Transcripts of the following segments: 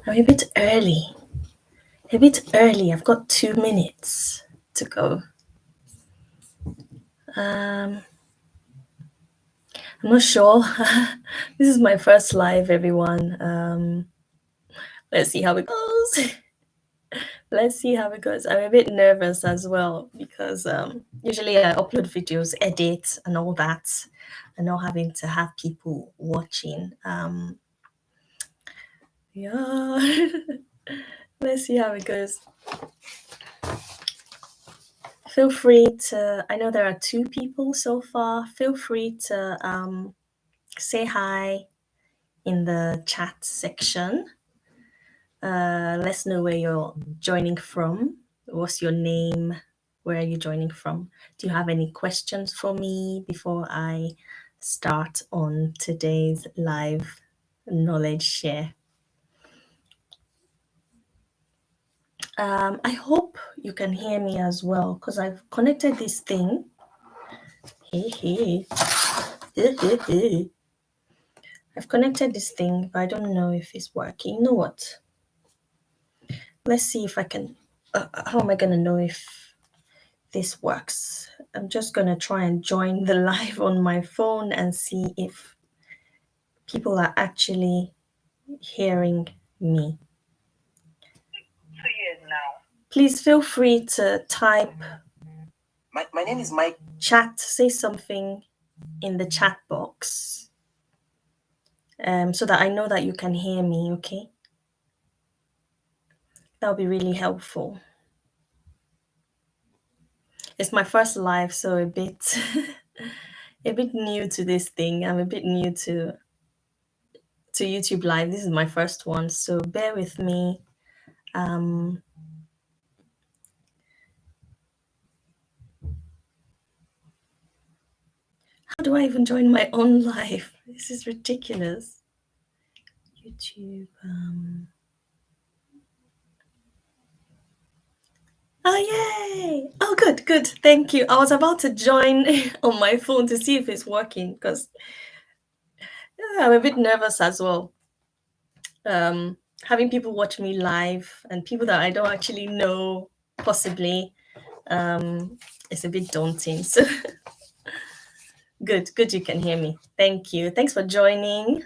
I'm a bit early. I've got 2 minutes to go. I'm not sure. This is my first live, everyone. Let's see how it goes. I'm a bit nervous as well because usually I upload videos, edit, and all that, and not having to have people watching. Yeah. Let's see how it goes. Feel free to, I know there are 2 people so far. Feel free to say hi in the chat section. Let's know where you're joining from. What's your name? Where are you joining from? Do you have any questions for me before I start on today's live knowledge share? I hope you can hear me as well because I've connected this thing. I've connected this thing, but I don't know if it's working. You know what? Let's see if I can. How am I going to know if this works? I'm just going to try and join the live on my phone and see if people are actually hearing me. 2 years now. Please feel free to type. My name is Mike. Chat, say something in the chat box so that I know that you can hear me, okay? That'll be really helpful. It's my first live, so a bit new to this thing. I'm a bit new to YouTube Live. This is my first one, so bear with me. How do I even join my own live? This is ridiculous. YouTube. Oh, yay! Oh, good. Thank you. I was about to join on my phone to see if it's working because I'm a bit nervous as well. Having people watch me live and people that I don't actually know, possibly, it's a bit daunting. So good you can hear me. Thank you. Thanks for joining.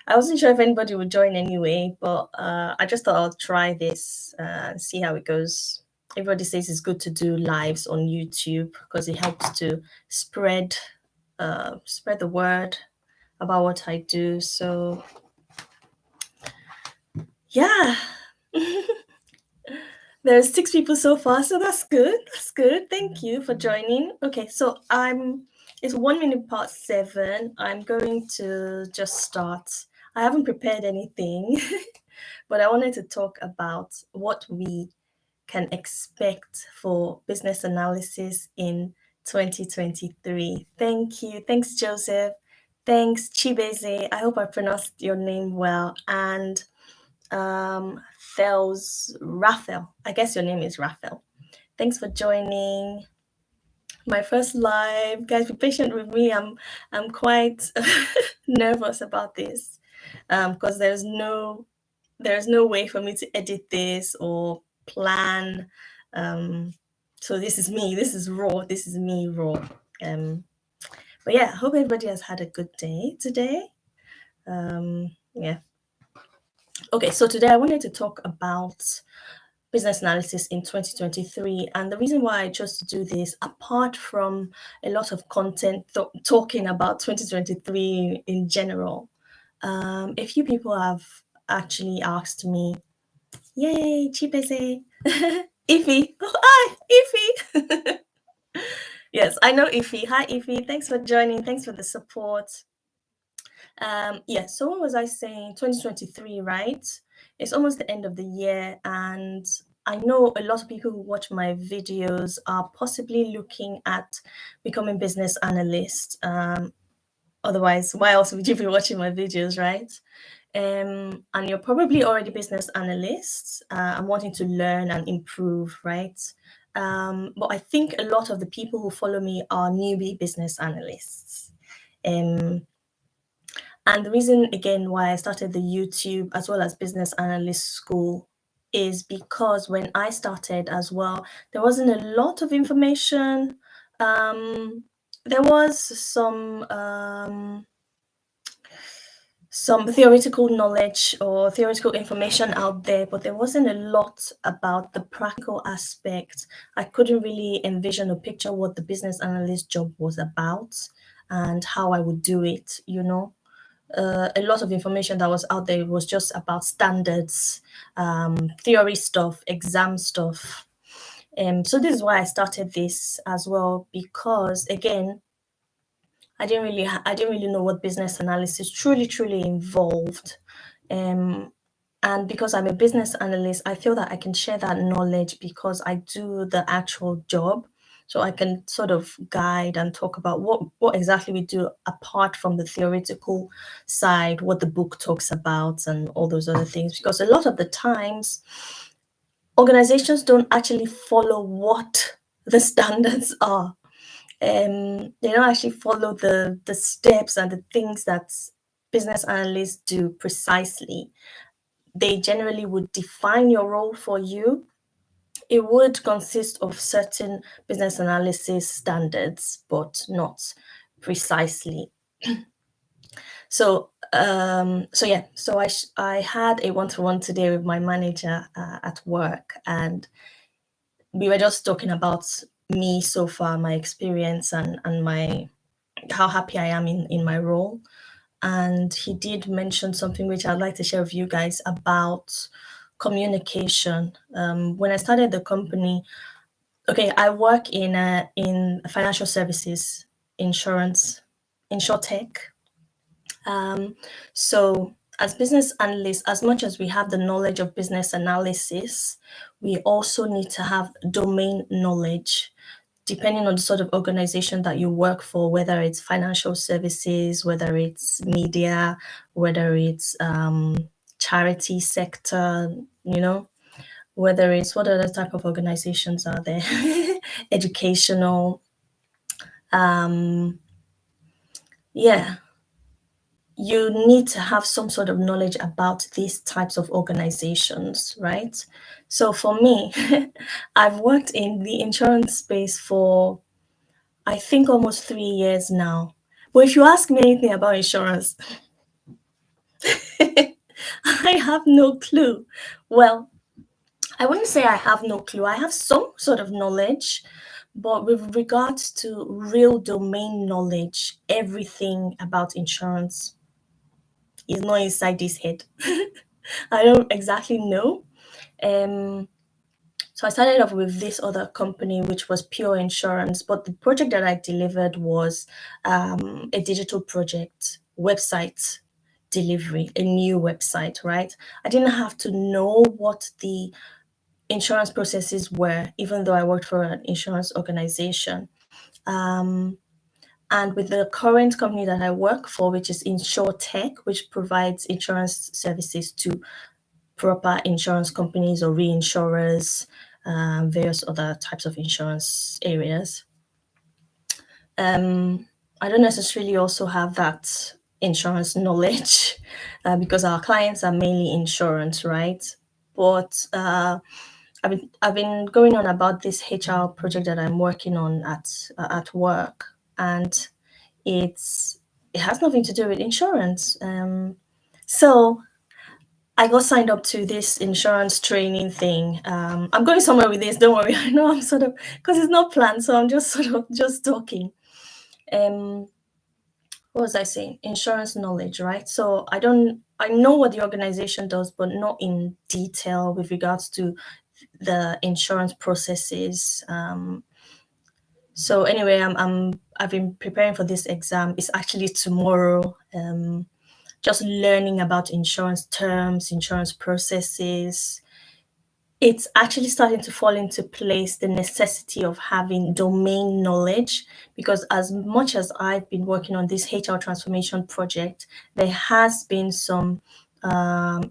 I wasn't sure if anybody would join anyway, but I just thought I'll try this and see how it goes. Everybody says it's good to do lives on YouTube because it helps to spread the word about what I do. So yeah. There's 6 people so far, so that's good. Thank you for joining. Okay, so it's 1 minute past 7. I'm going to just start. I haven't prepared anything, but I wanted to talk about what we can expect for business analysis in 2023. Thank you. Thanks, Joseph. Thanks, Chibeze. I hope I pronounced your name well. And Raphael. I guess your name is Raphael. Thanks for joining my first live. Guys, be patient with me. I'm quite nervous about this because there's no way for me to edit this or plan. So this is me. This is raw. This is me raw. But yeah, I hope everybody has had a good day today. Yeah. Okay, so today I wanted to talk about business analysis in 2023. And the reason why I chose to do this, apart from a lot of content talking about 2023 in general, a few people have actually asked me, yay, Chibese, Ify. Oh, hi, Ify. Yes, I know Ify. Hi, Ify. Thanks for joining. Thanks for the support. Yeah, so what was I saying? 2023, right? It's almost the end of the year, and I know a lot of people who watch my videos are possibly looking at becoming business analysts. Otherwise, why else would you be watching my videos, right? And you're probably already business analysts and wanting to learn and improve, right? But I think a lot of the people who follow me are newbie business analysts. And the reason, again, why I started the YouTube as well as Business Analyst School is because when I started as well, there wasn't a lot of information. There was some theoretical knowledge or theoretical information out there, but there wasn't a lot about the practical aspect. I couldn't really envision or picture what the business analyst job was about and how I would do it, you know. A lot of information that was out there was just about standards, theory stuff, exam stuff. So this is why I started this as well, because again, I didn't really know what business analysis truly involved. And because I'm a business analyst, I feel that I can share that knowledge because I do the actual job. So I can sort of guide and talk about what exactly we do apart from the theoretical side, what the book talks about and all those other things. Because a lot of the times, organizations don't actually follow what the standards are. They don't actually follow the steps and the things that business analysts do precisely. They generally would define your role for you. It would consist of certain business analysis standards, but not precisely. So I had a one-to-one today with my manager at work, and we were just talking about me so far, my experience and my how happy I am in my role. And he did mention something which I'd like to share with you guys about communication. When I started the company, I work in financial services, insurance, insurtech. So as business analysts, as much as we have the knowledge of business analysis, we also need to have domain knowledge, depending on the sort of organization that you work for, whether it's financial services, whether it's media, whether it's charity sector, you know, whether it's what other type of organizations are there, educational, you need to have some sort of knowledge about these types of organizations, right? So for me, I've worked in the insurance space for, I think, almost 3 years now. But if you ask me anything about insurance, I have no clue. Well, I wouldn't say I have no clue. I have some sort of knowledge, but with regards to real domain knowledge, everything about insurance is not inside this head. I don't exactly know. So I started off with this other company, which was pure insurance, but the project that I delivered was a digital project, website delivery, a new website, right? I didn't have to know what the insurance processes were, even though I worked for an insurance organization. And with the current company that I work for, which is InsurTech, which provides insurance services to proper insurance companies or reinsurers, various other types of insurance areas. I don't necessarily also have that insurance knowledge because our clients are mainly insurance, right? But I've been going on about this HR project that I'm working on at work, and it has nothing to do with insurance. So I got signed up to this insurance training thing. I'm going somewhere with this. Don't worry. I know I'm sort of, because it's not planned, so I'm just sort of just talking. What was I saying? Insurance knowledge, right? So I know what the organization does, but not in detail with regards to the insurance processes. So anyway, I've been preparing for this exam. It's actually tomorrow. Just learning about insurance terms, insurance processes. It's actually starting to fall into place, the necessity of having domain knowledge, because as much as I've been working on this HR transformation project, there has been some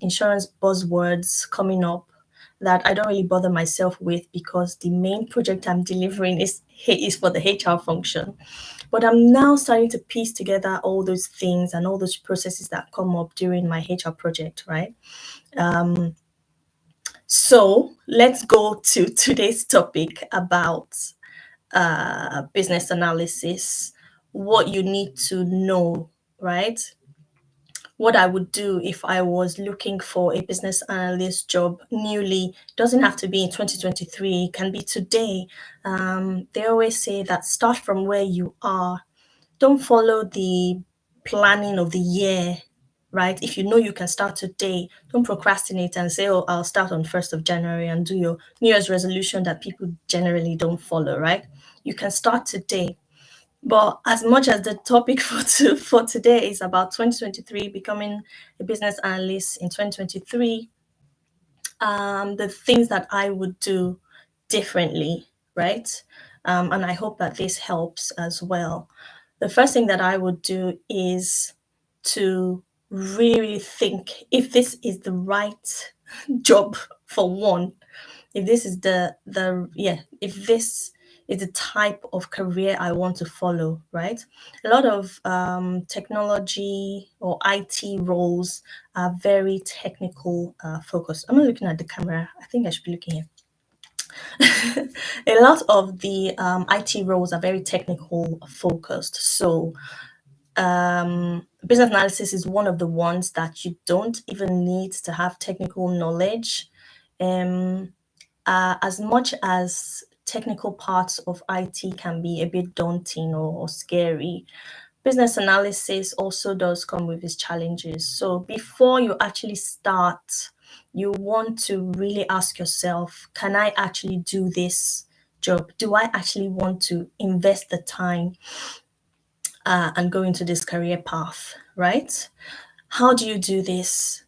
insurance buzzwords coming up that I don't really bother myself with, because the main project I'm delivering is for the HR function. But I'm now starting to piece together all those things and all those processes that come up during my HR project, right? So let's go to today's topic about business analysis, what you need to know, right? What I would do if I was looking for a business analyst job newly. Doesn't have to be in 2023, it can be today. They always say that start from where you are. Don't follow the planning of the year, right? If you know you can start today, don't procrastinate and say, oh, I'll start on 1st of January and do your New Year's resolution that people generally don't follow, right? You can start today. But as much as the topic for today is about 2023, becoming a business analyst in 2023, the things that I would do differently, right? And I hope that this helps as well. The first thing that I would do is to really think if this is the right job for one, if this is if this is the type of career I want to follow, right? A lot of technology or IT roles are very technical focused. I'm not looking at the camera. I think I should be looking here. A lot of the IT roles are very technical focused. So business analysis is one of the ones that you don't even need to have technical knowledge. As much as technical parts of IT can be a bit daunting or scary, business analysis also does come with its challenges. So before you actually start, you want to really ask yourself, can I actually do this job? Do I actually want to invest the time and go into this career path, right? How do you do this?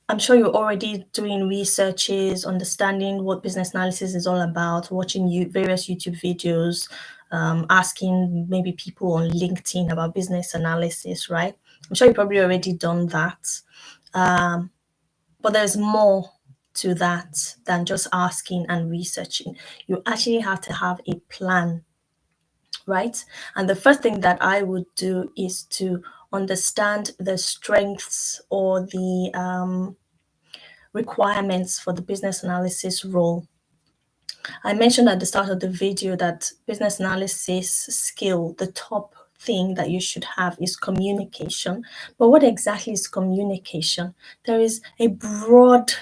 I'm sure you're already doing researches, understanding what business analysis is all about, watching various YouTube videos, asking maybe people on LinkedIn about business analysis, right? I'm sure you've probably already done that. But there's more to that than just asking and researching. You actually have to have a plan, right? And the first thing that I would do is to understand the strengths or the requirements for the business analysis role. I mentioned at the start of the video that business analysis skill, the top thing that you should have is communication. But what exactly is communication? There is a broad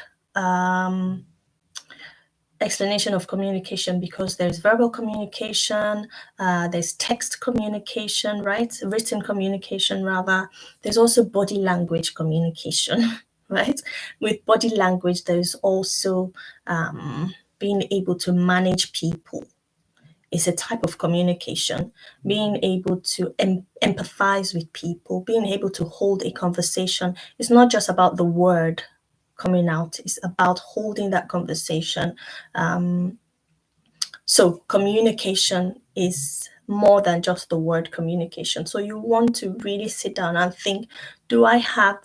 explanation of communication because there's verbal communication, there's text communication, right? Written communication, rather. There's also body language communication, right? With body language, there's also being able to manage people. Is a type of communication, being able to empathize with people, being able to hold a conversation. It's not just about the word coming out, it's about holding that conversation. So communication is more than just the word communication. So you want to really sit down and think, do I have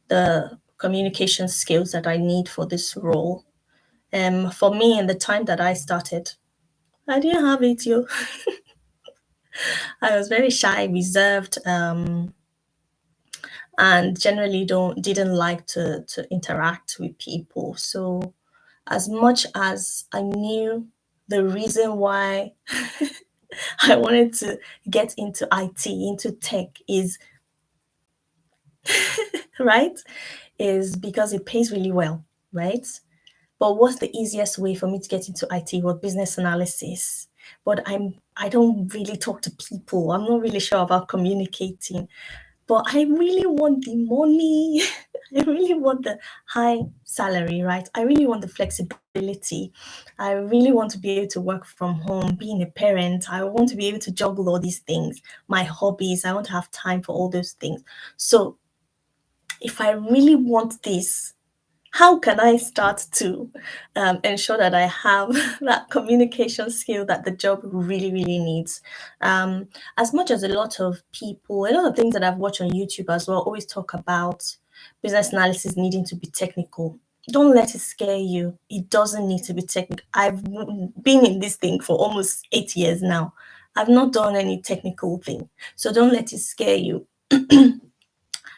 the communication skills that I need for this role? For me, in the time that I started, I didn't have it, yo. I was very shy, reserved, and generally didn't like to interact with people. So as much as I knew the reason why I wanted to get into IT, into tech is right, is because it pays really well, right? But what's the easiest way for me to get into IT? Well, business analysis. But I don't really talk to people. I'm not really sure about communicating. But I really want the money. I really want the high salary, right? I really want the flexibility. I really want to be able to work from home, being a parent. I want to be able to juggle all these things, my hobbies. I want to have time for all those things. So if I really want this, how can I start to ensure that I have that communication skill that the job really, really needs? As much as a lot of things that I've watched on YouTube as well, always talk about business analysis needing to be technical. Don't let it scare you. It doesn't need to be technical. I've been in this thing for almost 8 years now. I've not done any technical thing, so don't let it scare you.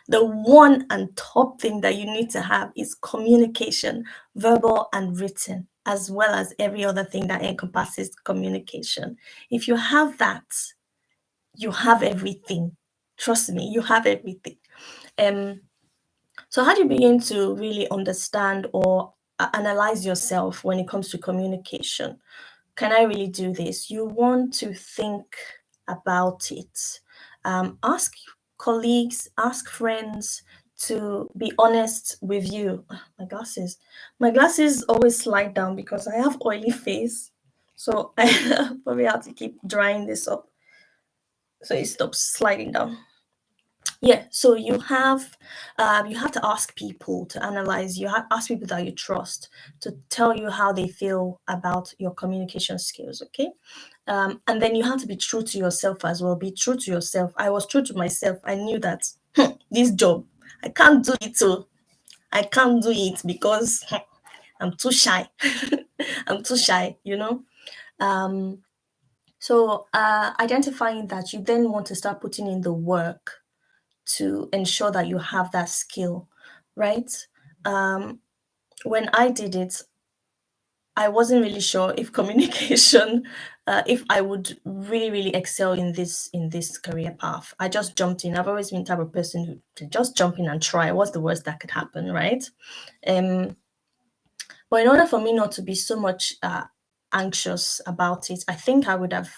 The one and top thing that you need to have is communication, verbal and written, as well as every other thing that encompasses communication. If you have that, you have everything. Trust me, you have everything. So how do you begin to really understand or analyze yourself when it comes to communication? Can I really do this? You want to think about it. Ask colleagues, ask friends to be honest with you. My glasses always slide down because I have oily face. So I probably have to keep drying this up so it stops sliding down. Yeah, so you have to ask people to analyze. Ask people that you trust to tell you how they feel about your communication skills. Okay, and then you have to be true to yourself as well. Be true to yourself. I was true to myself. I knew that this job I can't do it. So I can't do it because I'm too shy. I'm too shy. So identifying that, you then want to start putting in the work to ensure that you have that skill, right? When I did it, I wasn't really sure if communication, if I would really, really excel in this career path. I just jumped in. I've always been the type of person who to just jump in and try. What's the worst that could happen, right? But in order for me not to be so much anxious about it, I think I would have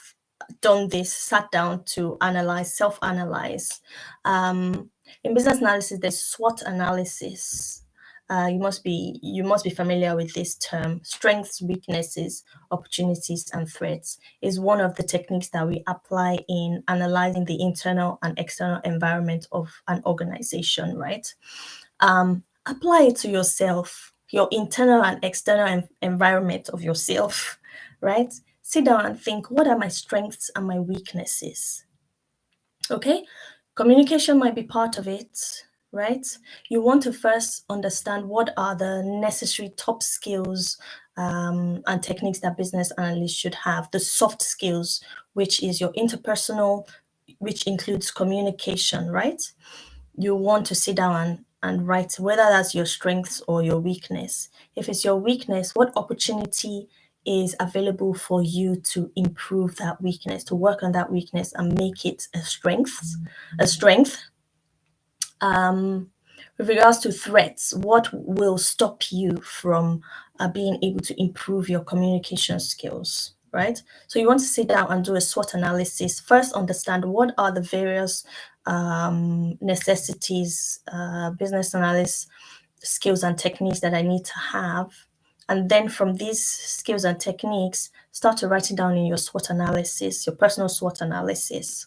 done this, sat down to analyze, self-analyze. In business analysis, there's SWOT analysis. You must be familiar with this term. Strengths, weaknesses, opportunities, and threats is one of the techniques that we apply in analyzing the internal and external environment of an organization, right? Apply it to yourself, your internal and external environment of yourself, right? Sit down and think, what are my strengths and my weaknesses? Okay, communication might be part of it, right? You want to first understand what are the necessary top skills and techniques that business analysts should have. The soft skills, which is your interpersonal, which includes communication, right? You want to sit down and write whether that's your strengths or your weakness. If it's your weakness, what opportunity is available for you to improve that weakness, to work on that weakness and make it a strength. With regards to threats, what will stop you from being able to improve your communication skills, right? So you want to sit down and do a SWOT analysis. First, understand what are the various necessities, business analyst skills and techniques that I need to have. And then from these skills and techniques, start to write it down in your SWOT analysis, your personal SWOT analysis.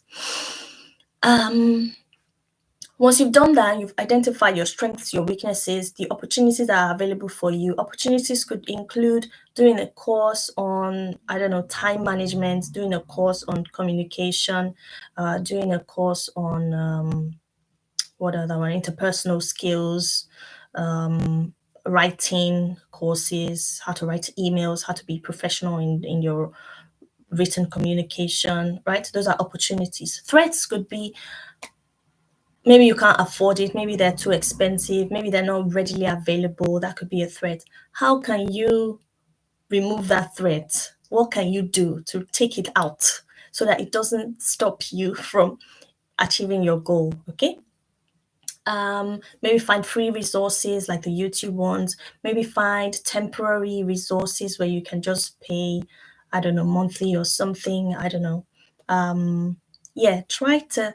Once you've done that, you've identified your strengths, your weaknesses, the opportunities that are available for you. Opportunities could include doing a course on, time management, doing a course on communication, doing a course on what other one, interpersonal skills, writing courses, how to write emails, how to be professional in your written communication, right? Those are opportunities. Threats could be maybe you can't afford it, maybe they're too expensive, maybe they're not readily available. That could be a threat. How can you remove that threat? What can you do to take it out so that it doesn't stop you from achieving your goal? Okay. Maybe find free resources like the YouTube ones. Maybe find temporary resources where you can just pay, monthly or something. Try to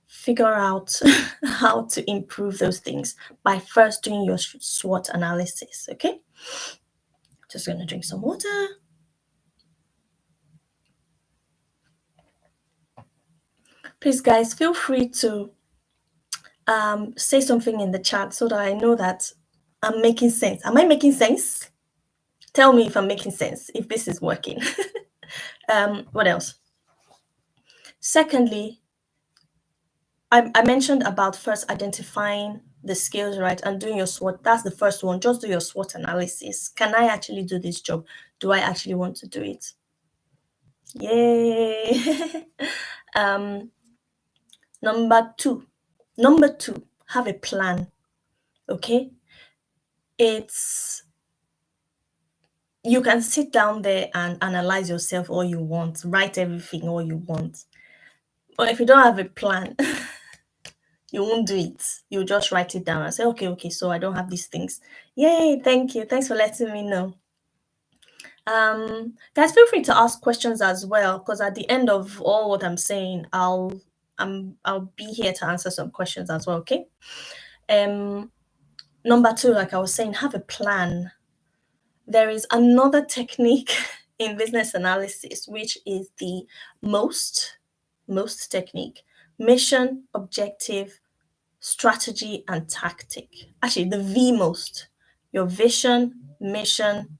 figure out how to improve those things by first doing your SWOT analysis. Okay, just gonna drink some water. Please, guys, feel free to say something in the chat so that I know that I'm making sense. Am I making sense? Tell me if I'm making sense, if this is working. What else? Secondly, I mentioned about first identifying the skills, right, and doing your SWOT. That's the first one. Just do your SWOT analysis. Can I actually do this job? Do I actually want to do it? Yay. Number two, have a plan. Okay, you can sit down there and analyze yourself all you want, write everything all you want, but if you don't have a plan, you won't do it. You'll just write it down and say, okay, so I don't have these things. Yay, thank you, thanks for letting me know. Guys, feel free to ask questions as well, because at the end of all what I'm saying, I'll be here to answer some questions as well. Okay. Number two, like I was saying, have a plan. There is another technique in business analysis, which is the most technique: mission, objective, strategy, and tactic. Actually, the most: your vision, mission,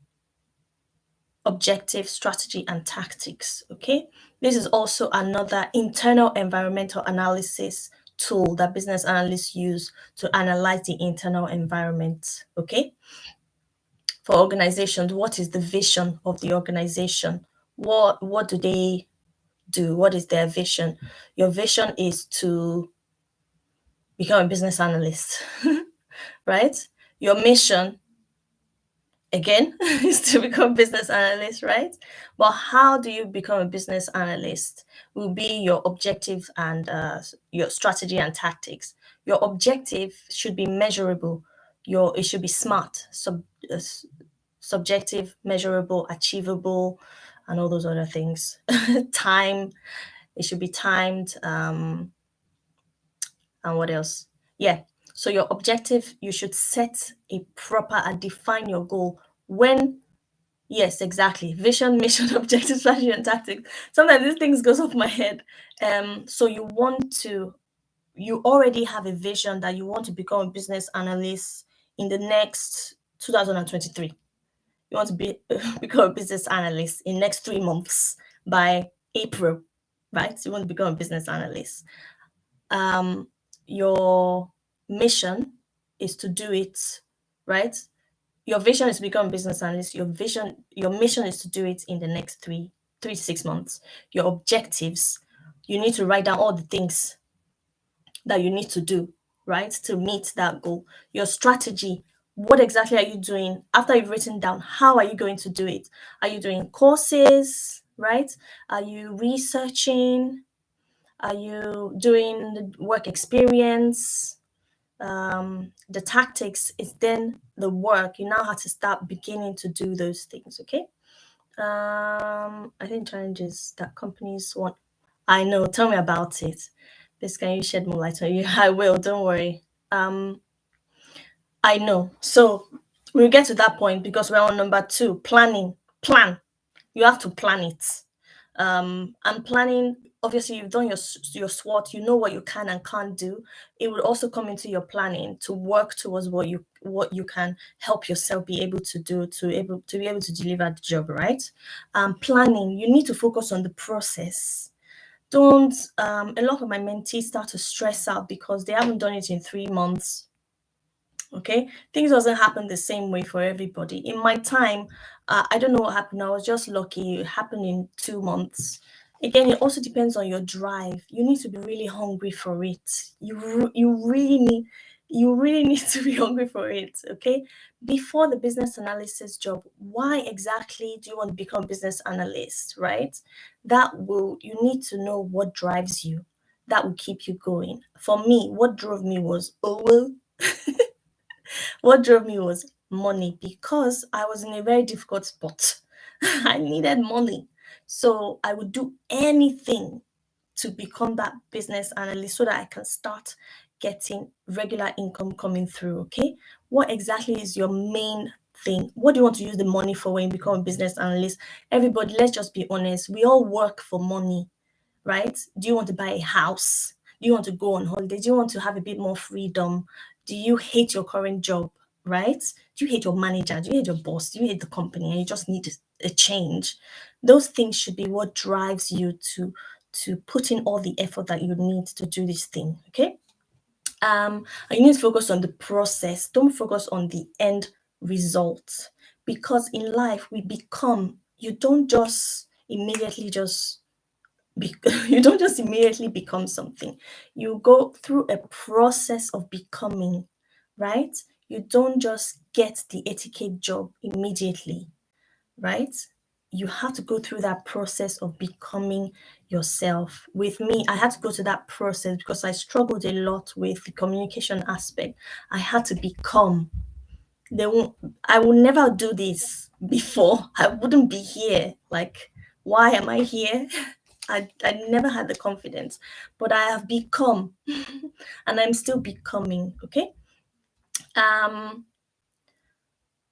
objective, strategy, and tactics. Okay, this is also another internal environmental analysis tool that business analysts use to analyze the internal environment. Okay, for organizations, what is the vision of the organization? What do they do? What is their vision? Your vision is to become a business analyst, right? Your mission, again, is to become a business analyst, right? But how do you become a business analyst will be your objective and your strategy and tactics. Your objective should be measurable. It should be SMART, subjective, measurable, achievable, and all those other things. Time, it should be timed. And what else? Yeah. So your objective, you should set a proper and define your goal. Yes, exactly. Vision, mission, objective, strategy, and tactics. Sometimes these things goes off my head. So you already have a vision that you want to become a business analyst in the next 2023. You want to become a business analyst in next 3 months by April, right? You want to become a business analyst. Your mission is to do it, right? Your vision is to become a business analyst. Your mission is to do it in the next 3 to 6 months. Your objectives, you need to write down all the things that you need to do, right, to meet that goal. Your strategy, what exactly are you doing after you've written down? How are you going to do it? Are you doing courses, right? Are you researching? Are you doing the work experience? The tactics is then the work. You now have to start beginning to do those things. Okay. I think challenges that companies want. I know. Tell me about it. This, can you shed more light on you? I will. Don't worry. I know. So we'll get to that point because we're on number 2, planning. Plan. You have to plan it. And planning, obviously, you've done your SWOT. You know what you can and can't do. It will also come into your planning to work towards what you can help yourself be able to do to be able to deliver the job, right? Planning. You need to focus on the process. Don't. A lot of my mentees start to stress out because they haven't done it in 3 months. Okay, things doesn't happen the same way for everybody. In my time, I don't know what happened. I was just lucky. It happened in 2 months. Again, it also depends on your drive. You need to be really hungry for it. You really need to be hungry for it. Okay, before the business analysis job, why exactly do you want to become a business analyst? Right, you need to know what drives you. That will keep you going. For me, what drove me was what drove me was money, because I was in a very difficult spot. I needed money. So I would do anything to become that business analyst so that I can start getting regular income coming through. Okay. What exactly is your main thing? What do you want to use the money for when you become a business analyst? Everybody, let's just be honest. We all work for money, right? Do you want to buy a house? Do you want to go on holiday? Do you want to have a bit more freedom? Do you hate your current job, right? Do you hate your manager? Do you hate your boss? Do you hate the company and you just need a change? Those things should be what drives you to put in all the effort that you need to do this thing, okay? And you need to focus on the process. Don't focus on the end result, because in life you don't just immediately just you don't just immediately become something. You go through a process of becoming, right? You don't just get the etiquette job immediately, right? You have to go through that process of becoming yourself. With me, I had to go to that process because I struggled a lot with the communication aspect. I had to become. I will never do this before. I wouldn't be here. Like, why am I here? I never had the confidence, but I have become and I'm still becoming. Okay.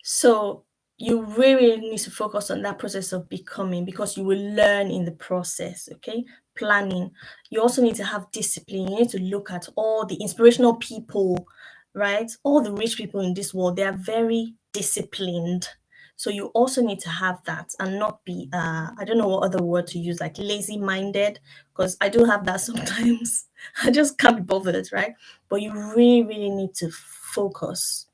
So you really need to focus on that process of becoming, because you will learn in the process. Okay. Planning. You also need to have discipline. You need to look at all the inspirational people, right? All the rich people in this world, they are very disciplined. So you also need to have that and not be, I don't know what other word to use, like lazy minded, because I do have that sometimes. I just can't be bothered, right? But you really, really need to focus.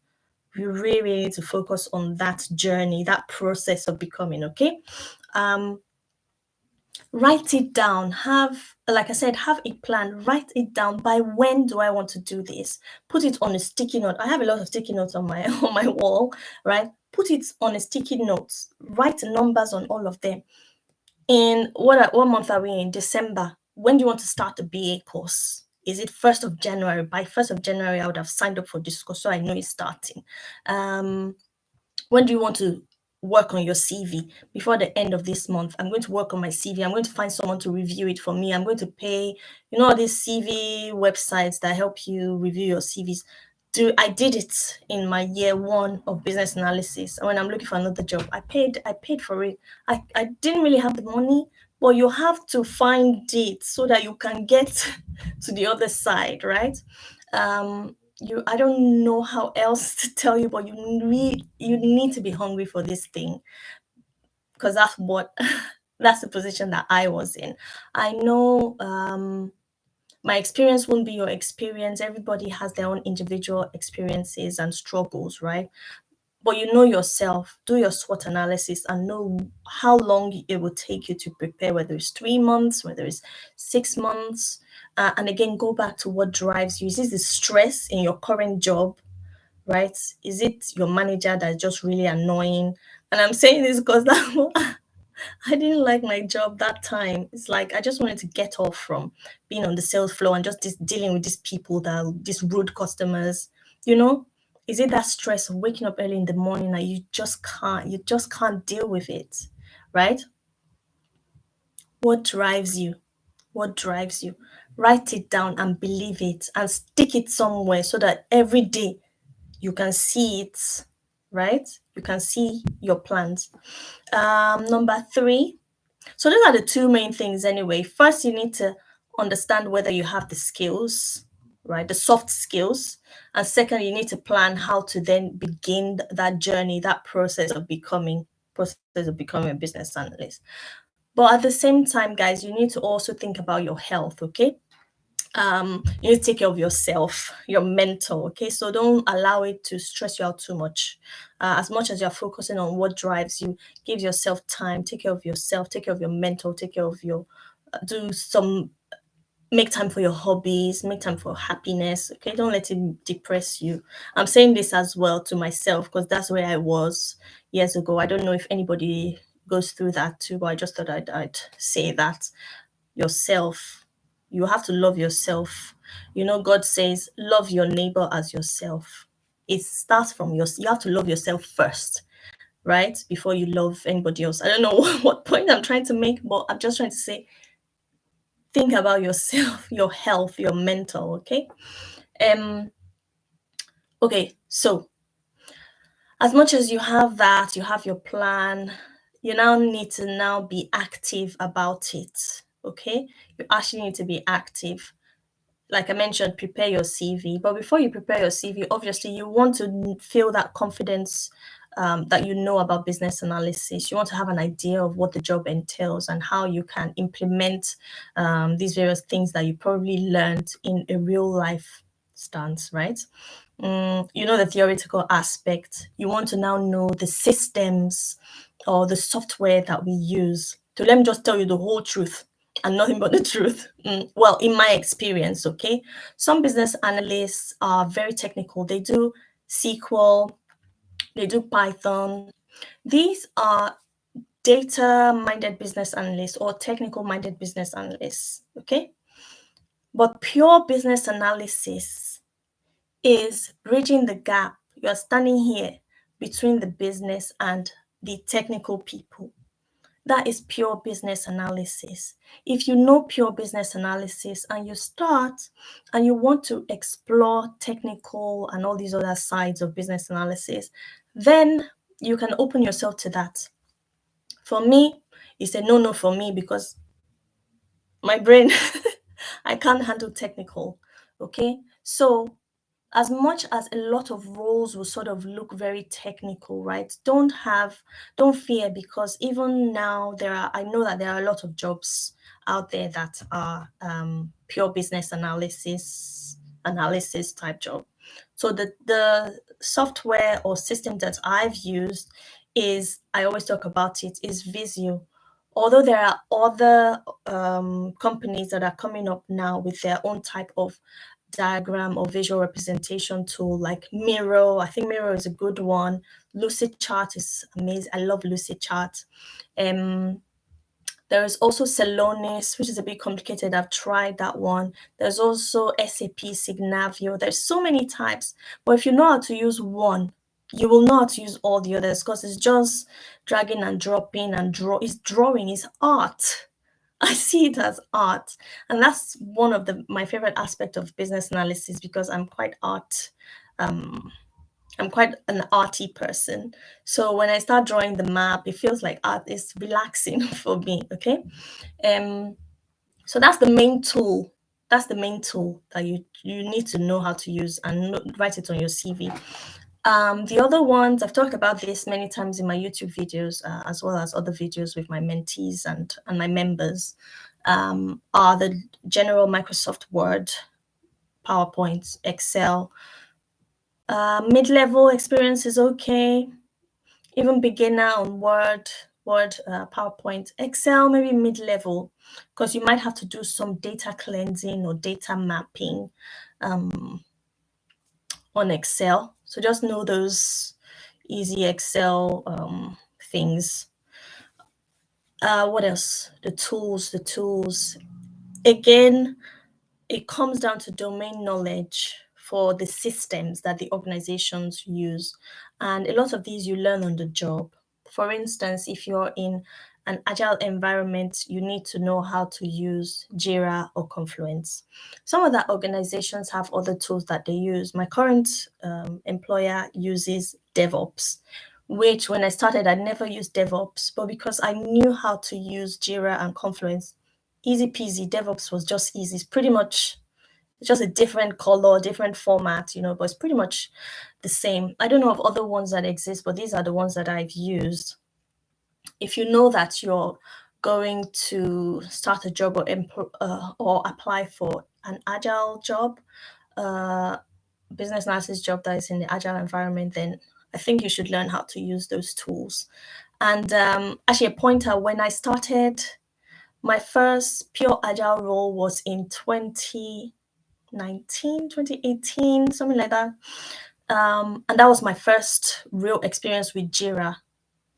You really need to focus on that journey, that process of becoming. Okay. Write it down. Like I said, have a plan. Write it down. By when do I want to do this? Put it on a sticky note. I have a lot of sticky notes on my on my wall, right? Put it on a sticky note. Write numbers on all of them. In what month are we in? December. When do you want to start the BA course? Is it 1st of January? By 1st of January, I would have signed up for this course, so I know it's starting. When do you want to work on your CV? Before the end of this month, I'm going to work on my CV. I'm going to find someone to review it for me. I'm going to pay, all these CV websites that help you review your CVs. I did it in my year 1 of business analysis. And when I'm looking for another job, I paid for it. I didn't really have the money, but you have to find it so that you can get to the other side, right? I don't know how else to tell you, but you need to be hungry for this thing, because that's the position that I was in. I know my experience won't be your experience. Everybody has their own individual experiences and struggles, right? But you know yourself, do your SWOT analysis and know how long it will take you to prepare, whether it's 3 months, whether it's 6 months. And again, go back to what drives you. Is this the stress in your current job, right? Is it your manager that's just really annoying? And I'm saying this because I didn't like my job that time. It's like I just wanted to get off from being on the sales floor and just dealing with these people, these rude customers. Is it that stress of waking up early in the morning that you just can't deal with it, right? What drives you? What drives you? Write it down and believe it and stick it somewhere so that every day you can see it, right? You can see your plans. Number 3. So those are the 2 main things anyway. First, you need to understand whether you have the skills, right? The soft skills. And second, you need to plan how to then begin that journey, that process of becoming a business analyst. But at the same time, guys, you need to also think about your health, okay? You need to take care of yourself, your mental. Okay, so don't allow it to stress you out too much. As much as you're focusing on what drives you, give yourself time, take care of yourself, take care of your mental, take care of your make time for your hobbies, make time for happiness. Okay, don't let it depress you. I'm saying this as well to myself because that's where I was years ago. I don't know if anybody goes through that too, but I just thought I'd say that. Yourself, you have to love yourself. God says love your neighbor as yourself. It starts from you have to love yourself first, right, before you love anybody else. I don't know what point I'm trying to make, but I'm just trying to say, think about yourself, your health, your mental. Okay, so as much as you have that, you have your plan, you now need to now be active about it. Okay, you actually need to be active. Like I mentioned, prepare your CV. But before you prepare your CV, obviously you want to feel that confidence that you know about business analysis. You want to have an idea of what the job entails and how you can implement these various things that you probably learned in a real life stance, right? The theoretical aspect. You want to now know the systems or the software that we use. So let me just tell you the whole truth and nothing but the truth. Well, in my experience, okay? Some business analysts are very technical. They do SQL, they do Python. These are data-minded business analysts or technical-minded business analysts, okay? But pure business analysis is bridging the gap. You're standing here between the business and the technical people. That is pure business analysis. If you know pure business analysis and you start and you want to explore technical and all these other sides of business analysis, then you can open yourself to that. For me, it's a no for me because my brain, I can't handle technical. Okay. So as much as a lot of roles will sort of look very technical, right? Don't fear, because even now I know that there are a lot of jobs out there that are pure business analysis type job. So the software or system that I've used is, I always talk about it, is Visio. Although there are other companies that are coming up now with their own type of diagram or visual representation tool, like Miro. I think Miro is a good one. Lucid Chart is amazing. I love Lucid Chart. There is also Celonis, which is a bit complicated. I've tried that one. There's also SAP Signavio. There's so many types. But if you know how to use one, you will know how to use all the others, because it's just dragging and dropping and it's drawing. It's art. I see it as art. And that's one of my favorite aspect of business analysis, because I'm quite I'm quite an arty person. So when I start drawing the map, it feels like art is relaxing for me. Okay. So that's the main tool. That's the main tool that you need to know how to use and write it on your CV. The other ones, I've talked about this many times in my YouTube videos, as well as other videos with my mentees and my members, are the general Microsoft Word, PowerPoint, Excel. Mid-level experience is okay. Even beginner on Word, PowerPoint, Excel, maybe mid-level, because you might have to do some data cleansing or data mapping on Excel. So just know those easy Excel things. What else? The tools. Again, it comes down to domain knowledge for the systems that the organizations use. And a lot of these you learn on the job. For instance, if you're in an agile environment, you need to know how to use Jira or Confluence. Some of the organizations have other tools that they use. My current employer uses DevOps, which when I started, I never used DevOps, but because I knew how to use Jira and Confluence, easy peasy. DevOps was just easy. It's just a different color, different format, but it's pretty much the same. I don't know of other ones that exist, but these are the ones that I've used. If you know that you're going to start a job or apply for an agile job, business analysis job that is in the agile environment, then I think you should learn how to use those tools. And actually, a pointer, when I started, my first pure agile role was in 2018, something like that. And that was my first real experience with Jira.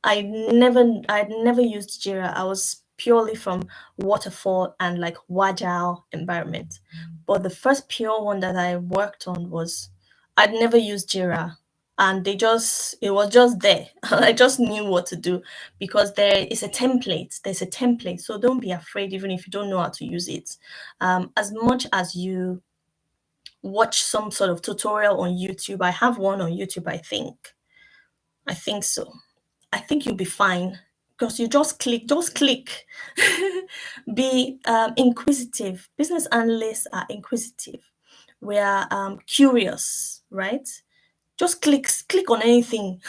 I'd never used Jira. I was purely from waterfall and like Wagile environment. But the first pure one that I worked on I'd never used Jira. And it was just there. I just knew what to do, because there is a template. There's a template. So don't be afraid, even if you don't know how to use it. As much as you watch some sort of tutorial on YouTube, I have one on YouTube, I think so. I think you'll be fine, because you just click. Be inquisitive. Business analysts are inquisitive. We are curious, right? Just click on anything.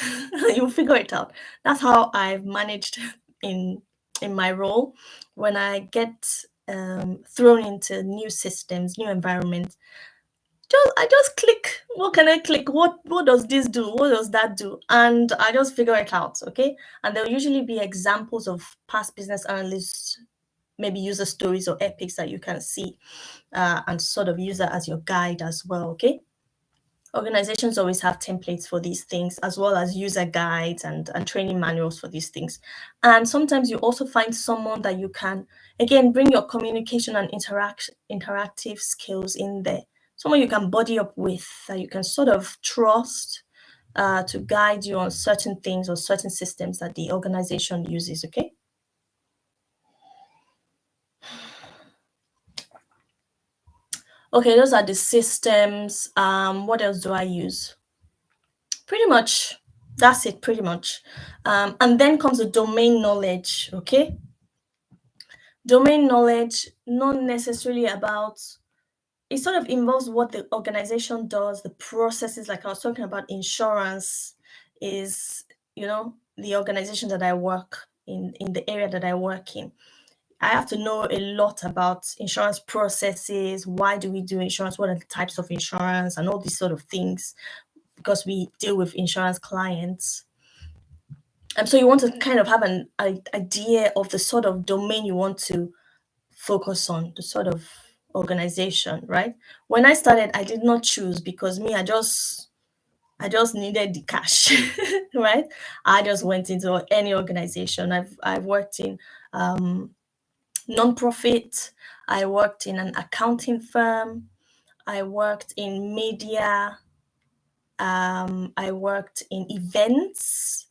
You'll figure it out. That's how I've managed in my role. When I get thrown into new systems, new environments, I just click. What can I click? What does this do? What does that do? And I just figure it out. Okay. And there'll usually be examples of past business analysts, maybe user stories or epics that you can see, and sort of use that as your guide as well. Okay. Organizations always have templates for these things, as well as user guides and training manuals for these things. And sometimes you also find someone that you can, again, bring your communication and interactive skills in there. Someone you can buddy up with, that you can sort of trust, to guide you on certain things or certain systems that the organization uses, okay? Okay, those are the systems. What else do I use? Pretty much, that's it, pretty much. And then comes the domain knowledge, okay? Domain knowledge, not necessarily about, it sort of involves what the organization does, the processes, like I was talking about insurance is, the organization that I work in the area that I work in. I have to know a lot about insurance processes. Why do we do insurance? What are the types of insurance and all these sort of things, because we deal with insurance clients. And so you want to kind of have an idea of the sort of domain you want to focus on, the sort of organization, right? When I started, I did not choose, because me, I just needed the cash, right? I just went into any organization. I've worked in non-profit. I worked in an accounting firm. I worked in media. I worked in events,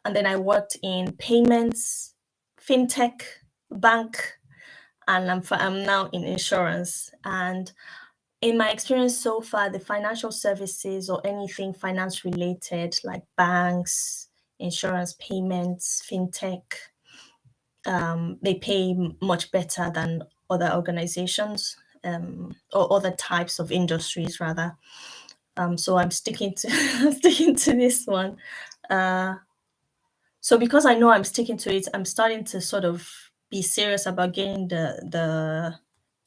and then I worked in payments, fintech, bank, and I'm now in insurance. And in my experience so far, the financial services or anything finance related, like banks, insurance, payments, fintech, they pay much better than other organizations, or other types of industries rather. So I'm sticking to sticking to this one. So because I know I'm sticking to it, I'm starting to sort of be serious about getting the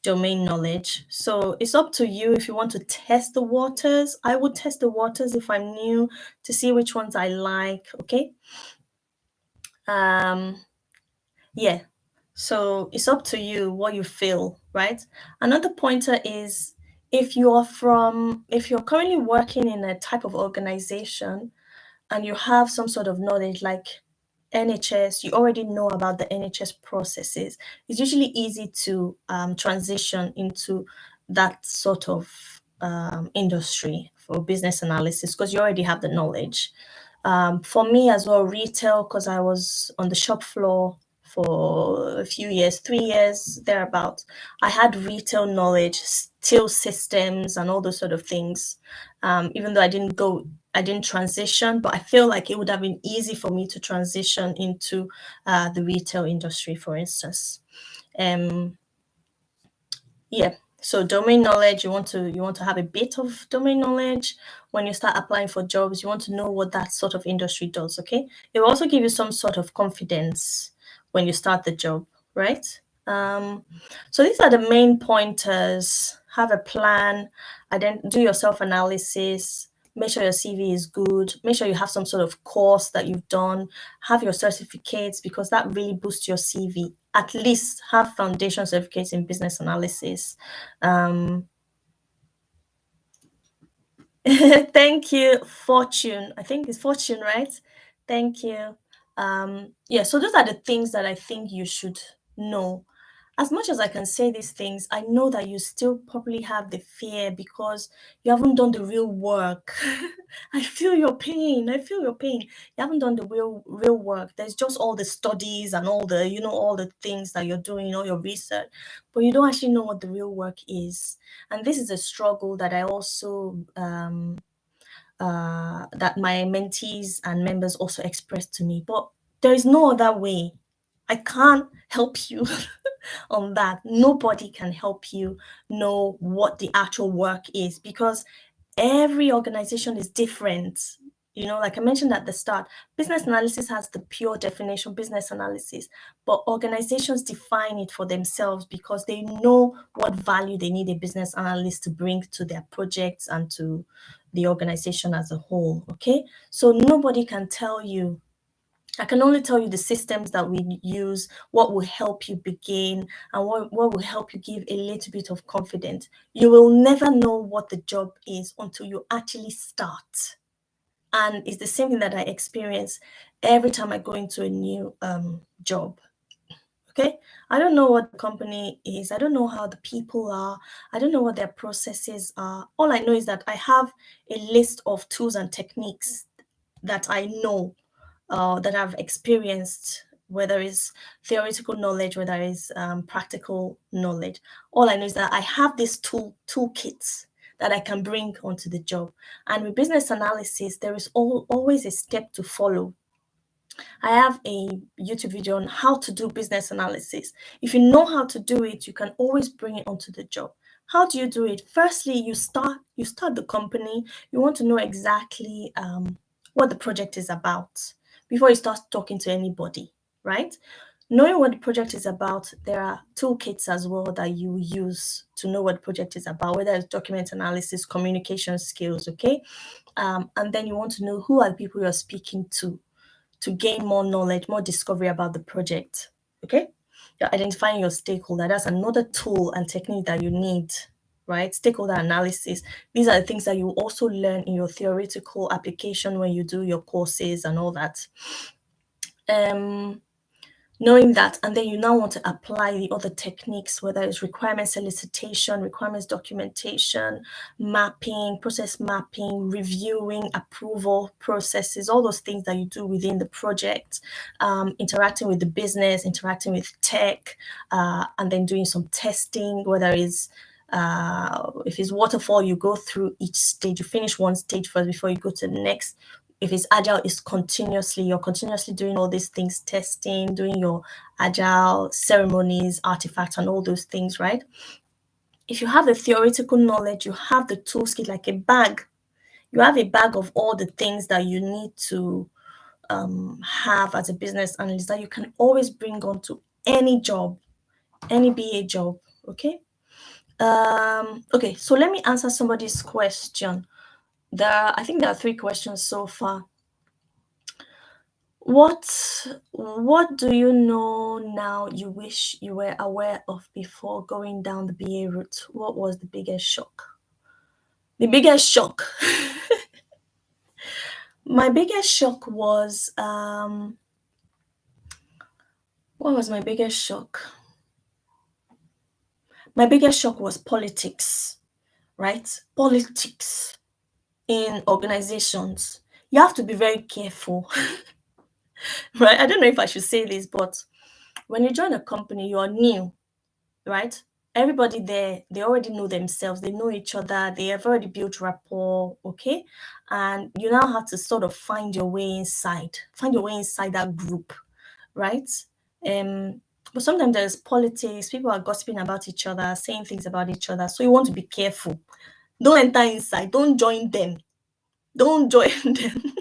domain knowledge. So it's up to you if you want to test the waters. I would test the waters if I'm new, to see which ones I like. Okay. Yeah. So it's up to you what you feel, right? Another pointer is, if you're currently working in a type of organization and you have some sort of knowledge, like NHS, you already know about the NHS processes, it's usually easy to transition into that sort of industry for business analysis, because you already have the knowledge. For me as well, retail, because I was on the shop floor for a few years, 3 years thereabout. I had retail knowledge, till systems and all those sort of things. Even though I didn't transition, but I feel like it would have been easy for me to transition into the retail industry, for instance. Yeah. So domain knowledge, you want to have a bit of domain knowledge. When you start applying for jobs, you want to know what that sort of industry does, okay? It will also give you some sort of confidence when you start the job, right? So these are the main pointers. Have a plan, do your self-analysis, make sure your CV is good, make sure you have some sort of course that you've done, have your certificates, because that really boosts your CV. At least have foundation certificates in business analysis. Thank you, Fortune. I think it's Fortune, right? Thank you. Yeah, so those are the things that I think you should know. As much as I can say these things, I know that you still probably have the fear because you haven't done the real work. I feel your pain. I feel your pain. You haven't done the real work. There's just all the studies and all the, all the things that you're doing, all your research, but you don't actually know what the real work is. And this is a struggle that I also that my mentees and members also expressed to me. But there is no other way. I can't help you on that. Nobody can help you know what the actual work is, because every organization is different. like I mentioned at the start, business analysis has the pure definition, business analysis, but organizations define it for themselves because they know what value they need a business analyst to bring to their projects and to the organization as a whole, okay? So nobody can tell you. I can only tell you the systems that we use, what will help you begin, and what will help you give a little bit of confidence. You will never know what the job is until you actually start. And it's the same thing that I experience every time I go into a new job. Okay, I don't know what the company is. I don't know how the people are. I don't know what their processes are. All I know is that I have a list of tools and techniques that I know, that I've experienced, whether it's theoretical knowledge, whether it's practical knowledge. All I know is that I have this toolkits that I can bring onto the job. And with business analysis, there is always a step to follow. I have a YouTube video on how to do business analysis. If you know how to do it, you can always bring it onto the job. How do you do it? Firstly, you start the company. You want to know exactly what the project is about before you start talking to anybody, right? Knowing what the project is about, there are toolkits as well that you use to know what the project is about, whether it's document analysis, communication skills, okay? And then you want to know who are the people you're speaking to gain more knowledge, more discovery about the project, okay? You're identifying your stakeholder. That's another tool and technique that you need, right? Stakeholder analysis. These are the things that you also learn in your theoretical application when you do your courses and all that. Knowing that, and then you now want to apply the other techniques, whether it's requirements solicitation, requirements documentation, mapping, process mapping, reviewing, approval processes, all those things that you do within the project, interacting with the business, interacting with tech, and then doing some testing, whether it's if it's waterfall, you go through each stage. You finish one stage first before you go to the next. If it's agile, it's you're continuously doing all these things, testing, doing your agile ceremonies, artifacts, and all those things, right? If you have the theoretical knowledge, you have the toolkit like a bag. You have a bag of all the things that you need to have as a business analyst that you can always bring on to any job, any BA job, okay? Okay, so let me answer somebody's question. I think there are 3 questions so far. What do you know now you wish you were aware of before going down the BA route? What was the biggest shock? The biggest shock. My biggest shock was what was my biggest shock? My biggest shock was politics, right? Politics in organizations. You have to be very careful. Right? I don't know if I should say this, but when you join a company, you are new, right? Everybody there, they already know themselves, they know each other, they have already built rapport, okay? And you now have to sort of find your way inside that group, right? But sometimes there's politics, people are gossiping about each other, saying things about each other. So you want to be careful. Don't enter inside, don't join them. Don't join them.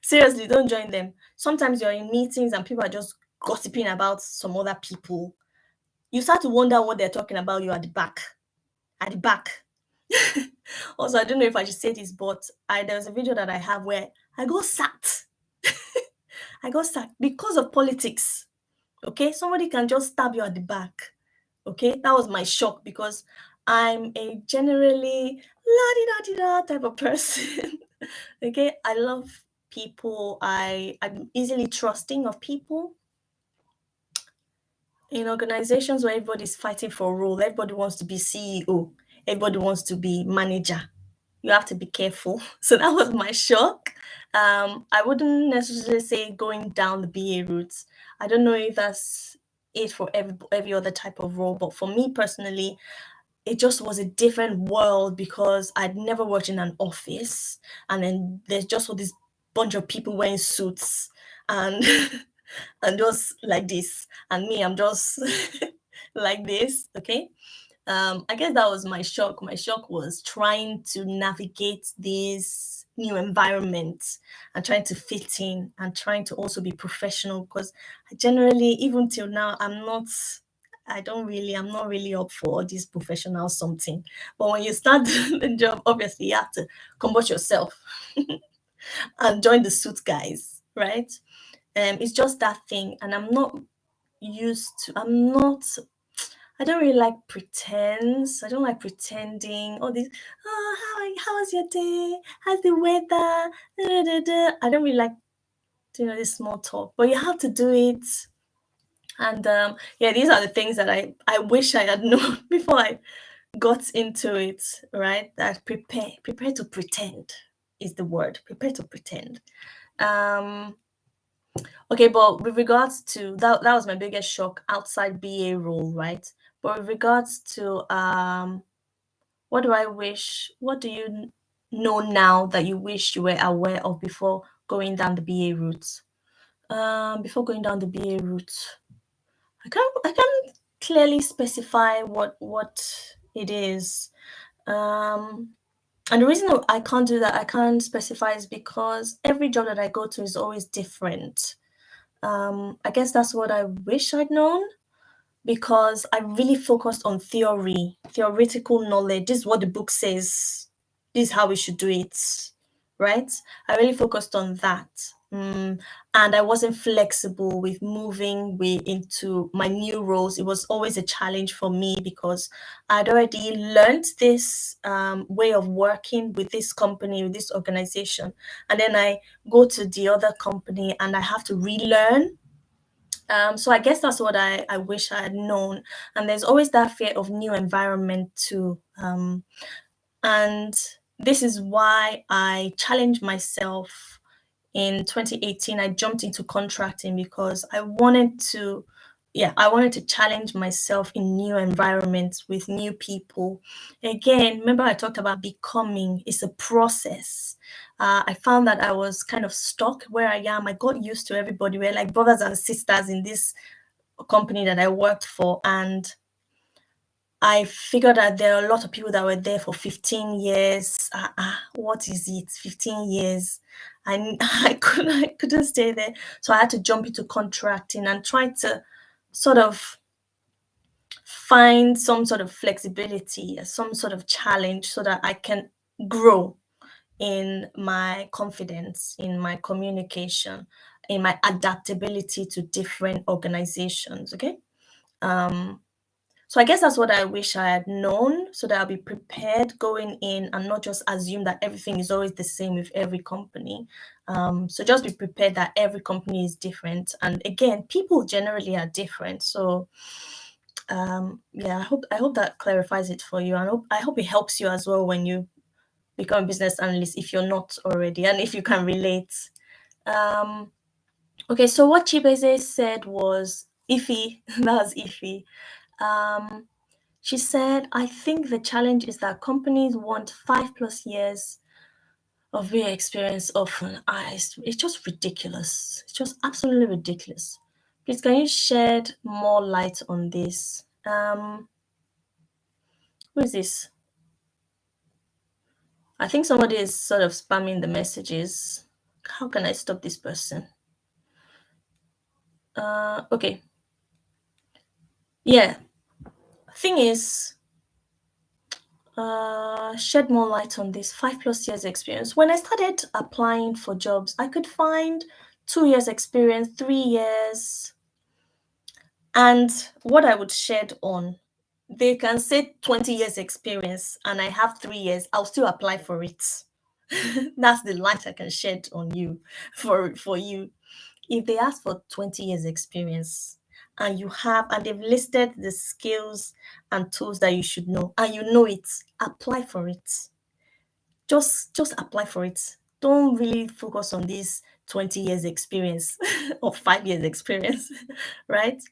Seriously, don't join them. Sometimes you're in meetings and people are just gossiping about some other people. You start to wonder what they're talking about you at the back. At the back. Also, I don't know if I should say this, but there was a video that I have where I got sacked. I got sacked because of politics. Okay, somebody can just stab you at the back. Okay, that was my shock because I'm a generally la-di-da-di-da type of person. Okay, I love people. I'm easily trusting of people. In organizations where everybody's fighting for a role, everybody wants to be CEO, everybody wants to be manager. You have to be careful. So that was my shock. I wouldn't necessarily say going down the BA route. I don't know if that's it for every other type of role, but for me personally, it just was a different world because I'd never worked in an office, and then there's just all this bunch of people wearing suits and and just like this, and me, I'm just like this, okay? I guess that was my shock. My shock was trying to navigate this new environment and trying to fit in and trying to also be professional, because generally, even till now, I'm not really up for all this professional something. But when you start the job, obviously you have to comport yourself and join the suit guys, right? It's just that thing, and I'm not used to. I don't really like pretense. I don't like pretending. All this. Oh, how was your day? How's the weather? Da, da, da. I don't really like this small talk. But you have to do it. And yeah, these are the things that I wish I had known before I got into it. Right? That prepare to pretend is the word. Prepare to pretend. Okay, but with regards to that was my biggest shock outside BA role, right? But with regards to what do I wish? What do you know now that you wish you were aware of before going down the BA route? Before going down the BA route, I can't clearly specify what it is. And the reason I can't do that, I can't specify, is because every job that I go to is always different. I guess that's what I wish I'd known, because I really focused on theoretical knowledge. This is what the book says. This is how we should do it, right? I really focused on that. And I wasn't flexible with moving into my new roles. It was always a challenge for me because I'd already learned this way of working with this company, with this organization. And then I go to the other company and I have to relearn. So I guess that's what I wish I had known. And there's always that fear of new environment too. And this is why I challenged myself in 2018. I jumped into contracting because I wanted to challenge myself in new environments with new people. Again, remember I talked about becoming is a process. I found that I was kind of stuck where I am. I got used to everybody. We're like brothers and sisters in this company that I worked for, and I figured that there are a lot of people that were there for 15 years. What is it? 15 years. I couldn't stay there. So I had to jump into contracting and try to sort of find some sort of flexibility, some sort of challenge so that I can grow in my confidence, in my communication, in my adaptability to different organizations. Okay. So I guess that's what I wish I had known, so that I'll be prepared going in and not just assume that everything is always the same with every company. So just be prepared that every company is different. And again, people generally are different. So yeah, I hope that clarifies it for you. And I hope it helps you as well when you become a business analyst, if you're not already, and if you can relate. Okay, so what Chibeze said was iffy. That was iffy. She said, I think the challenge is that companies want 5+ years of real experience often. It's just ridiculous. It's just absolutely ridiculous. Please, can you shed more light on this? Who is this? I think somebody is sort of spamming the messages. How can I stop this person? Okay. Yeah. Thing is, shed more light on this 5+ years experience. When I started applying for jobs, I could find 2 years experience, 3 years. And what I would shed on, they can say 20 years experience and I have 3 years, I'll still apply for it. That's the light I can shed on you for you. If they ask for 20 years experience and they've listed the skills and tools that you should know, and you know it, apply for it. Just apply for it. Don't really focus on this 20 years experience or 5 years experience, right?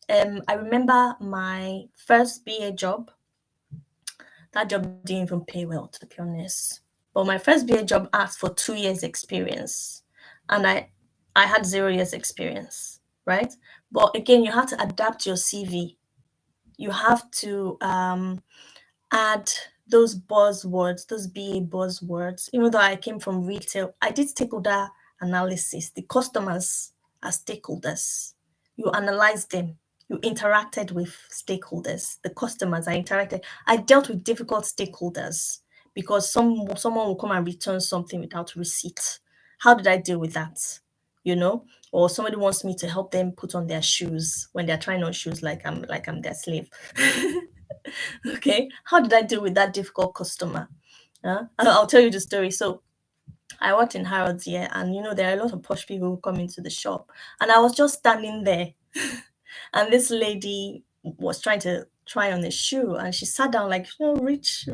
I remember my first BA job. That job didn't even pay well, to be honest. But my first BA job asked for 2 years experience, and I had 0 years experience, right? But again, you have to adapt your CV. You have to add those buzzwords, those BA buzzwords. Even though I came from retail, I did stakeholder analysis. The customers are stakeholders. You analyze them. You interacted with stakeholders. The customers I interacted. I dealt with difficult stakeholders because someone will come and return something without receipt. How did I deal with that? You know, or somebody wants me to help them put on their shoes when they're trying on shoes like I'm their slave. Okay, how did I deal with that difficult customer? I'll tell you the story. So I worked in Harrods, yeah, and there are a lot of posh people who come into the shop, and I was just standing there, and this lady was trying to try on a shoe, and she sat down like rich,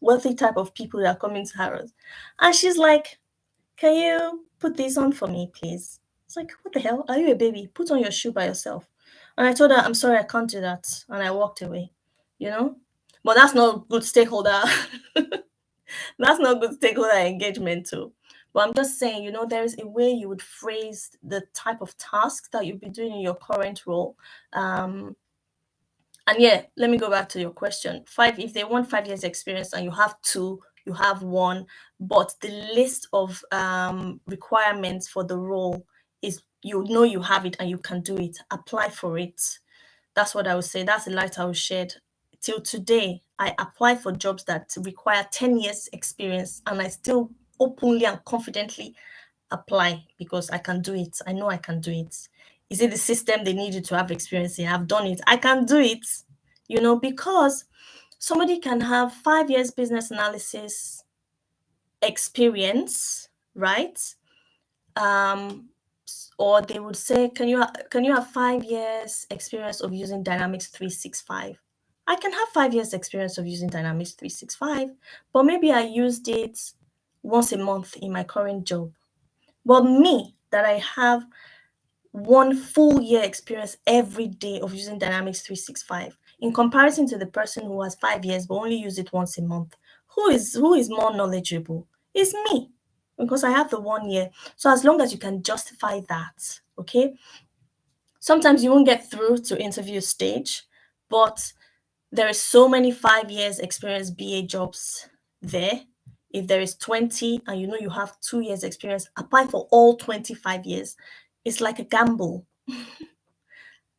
wealthy type of people that come into Harrods, and she's like, "Can you put this on for me, please?" It's like, "What the hell? Are you a baby? Put on your shoe by yourself." And I told her, "I'm sorry, I can't do that," and I walked away. You know, but that's not good stakeholder. That's not good stakeholder engagement too. But I'm just saying, there is a way you would phrase the type of task that you'll be doing in your current role. And yeah, let me go back to your question. If they want 5 years experience and you have two, you have one, but the list of requirements for the role is you have it and you can do it. Apply for it. That's what I would say. That's the light I would shed. Till today, I apply for jobs that require 10 years experience, and I still openly and confidently apply because I can do it. I know I can do it. Is it the system they need you to have experience in? I've done it. I can do it, because somebody can have 5 years business analysis experience, right? Or they would say, can you have 5 years experience of using Dynamics 365? I can have 5 years experience of using Dynamics 365, but maybe I used it once a month in my current job. But me, that I have 1 full year experience every day of using Dynamics 365, in comparison to the person who has 5 years but only use it once a month, who is more knowledgeable? It's me, because I have the 1 year. So as long as you can justify that, okay? Sometimes you won't get through to interview stage, but there is so many 5 years experience BA jobs there. If there is 20 and you have 2 years experience, apply for all 25 years. It's like a gamble.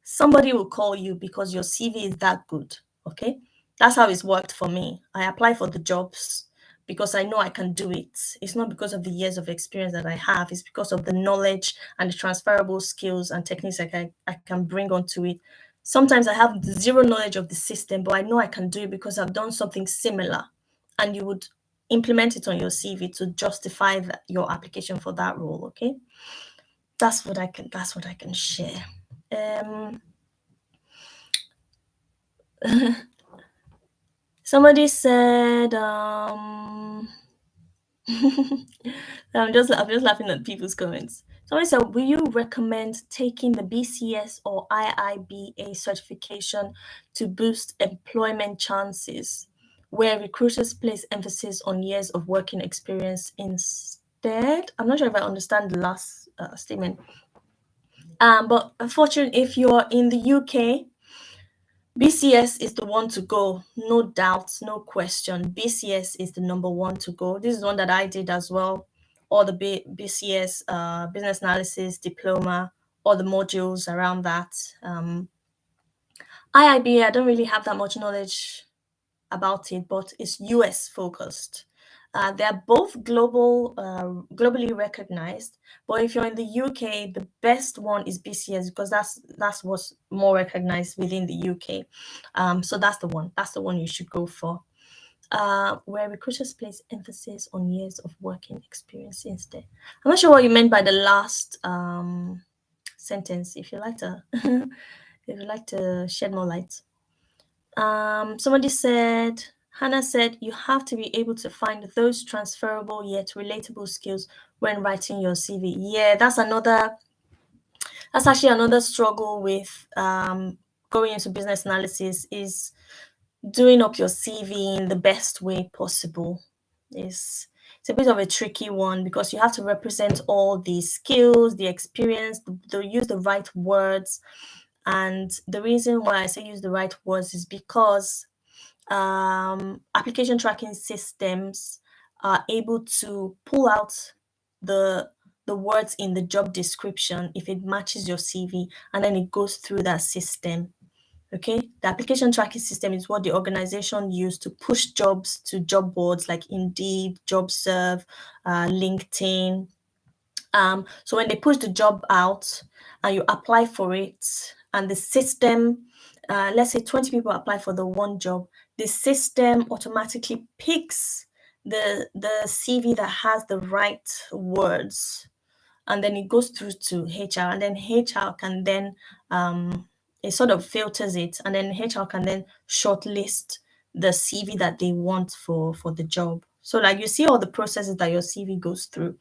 Somebody will call you because your CV is that good, okay? That's how it's worked for me. I apply for the jobs because I know I can do it. It's not because of the years of experience that I have. It's because of the knowledge and the transferable skills and techniques I can bring onto it. Sometimes I have zero knowledge of the system, but I know I can do it because I've done something similar. And you would implement it on your CV to justify your application for that role, okay? That's what I can share. Somebody said, I'm just laughing at people's comments. Somebody said, will you recommend taking the BCS or IIBA certification to boost employment chances, where recruiters place emphasis on years of working experience instead? I'm not sure if I understand the last statement. But unfortunately, if you're in the UK, BCS is the one to go, no doubt, no question. BCS is the number one to go. This is one that I did as well. All the BCS, business analysis, diploma, all the modules around that. IIBA, I don't really have that much knowledge about it, but it's US focused. They're both globally recognized, but if you're in the UK, the best one is BCS because that's what's more recognized within the UK. So that's the one. That's the one you should go for. Where recruiters place emphasis on years of working experience instead. I'm not sure what you meant by the last sentence. If you like to shed more light. Somebody said, Hannah said, you have to be able to find those transferable yet relatable skills when writing your CV. Yeah, that's actually another struggle with going into business analysis, is doing up your CV in the best way possible. It's a bit of a tricky one because you have to represent all the skills, the experience, use the right words. And the reason why I say use the right words is because application tracking systems are able to pull out the words in the job description if it matches your CV, and then it goes through that system. Okay, the application tracking system is what the organization use to push jobs to job boards like Indeed, JobServe, LinkedIn. So when they push the job out and you apply for it, and the system, let's say 20 people apply for the one job, the system automatically picks the CV that has the right words, and then it goes through to HR, and then HR can then it sort of filters it, and then HR can then shortlist the CV that they want for the job. So like you see all the processes that your CV goes through.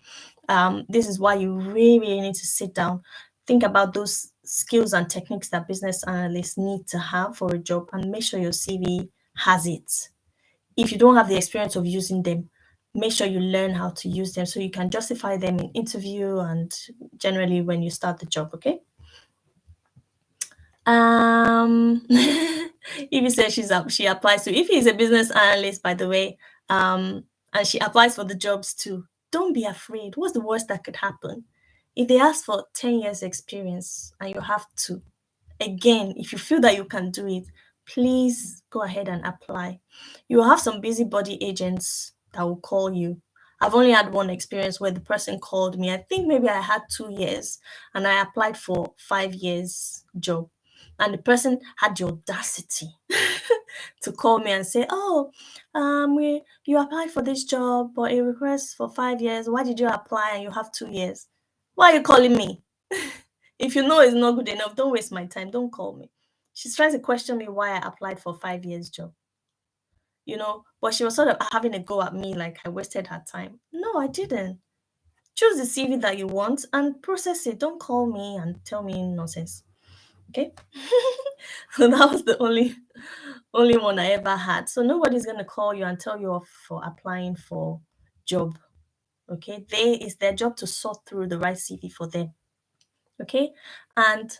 This is why you really need to sit down, think about those skills and techniques that business analysts need to have for a job, and make sure your CV has it. If you don't have the experience of using them, make sure you learn how to use them so you can justify them in interview and generally when you start the job. Okay. Evie says she applies to. If he's a business analyst, by the way, and she applies for the jobs too, don't be afraid. What's the worst that could happen? If they ask for 10 years experience and you have two, again, if you feel that you can do it, please go ahead and apply. You will have some busybody agents that will call you. I've only had one experience where the person called me. I think maybe I had 2 years and I applied for 5 years job. And the person had the audacity to call me and say, "Oh, you applied for this job, but it requests for 5 years. Why did you apply and you have 2 years? Why are you calling me? If you know it's not good enough, don't waste my time. Don't call me." She's trying to question me why I applied for 5 years job, but she was sort of having a go at me like I wasted her time. No, I didn't. Choose the CV that you want and process it. Don't call me and tell me nonsense. Okay. So that was the only one I ever had. So nobody's gonna call you and tell you off for applying for job. Okay, it's their job to sort through the right CV for them. Okay, and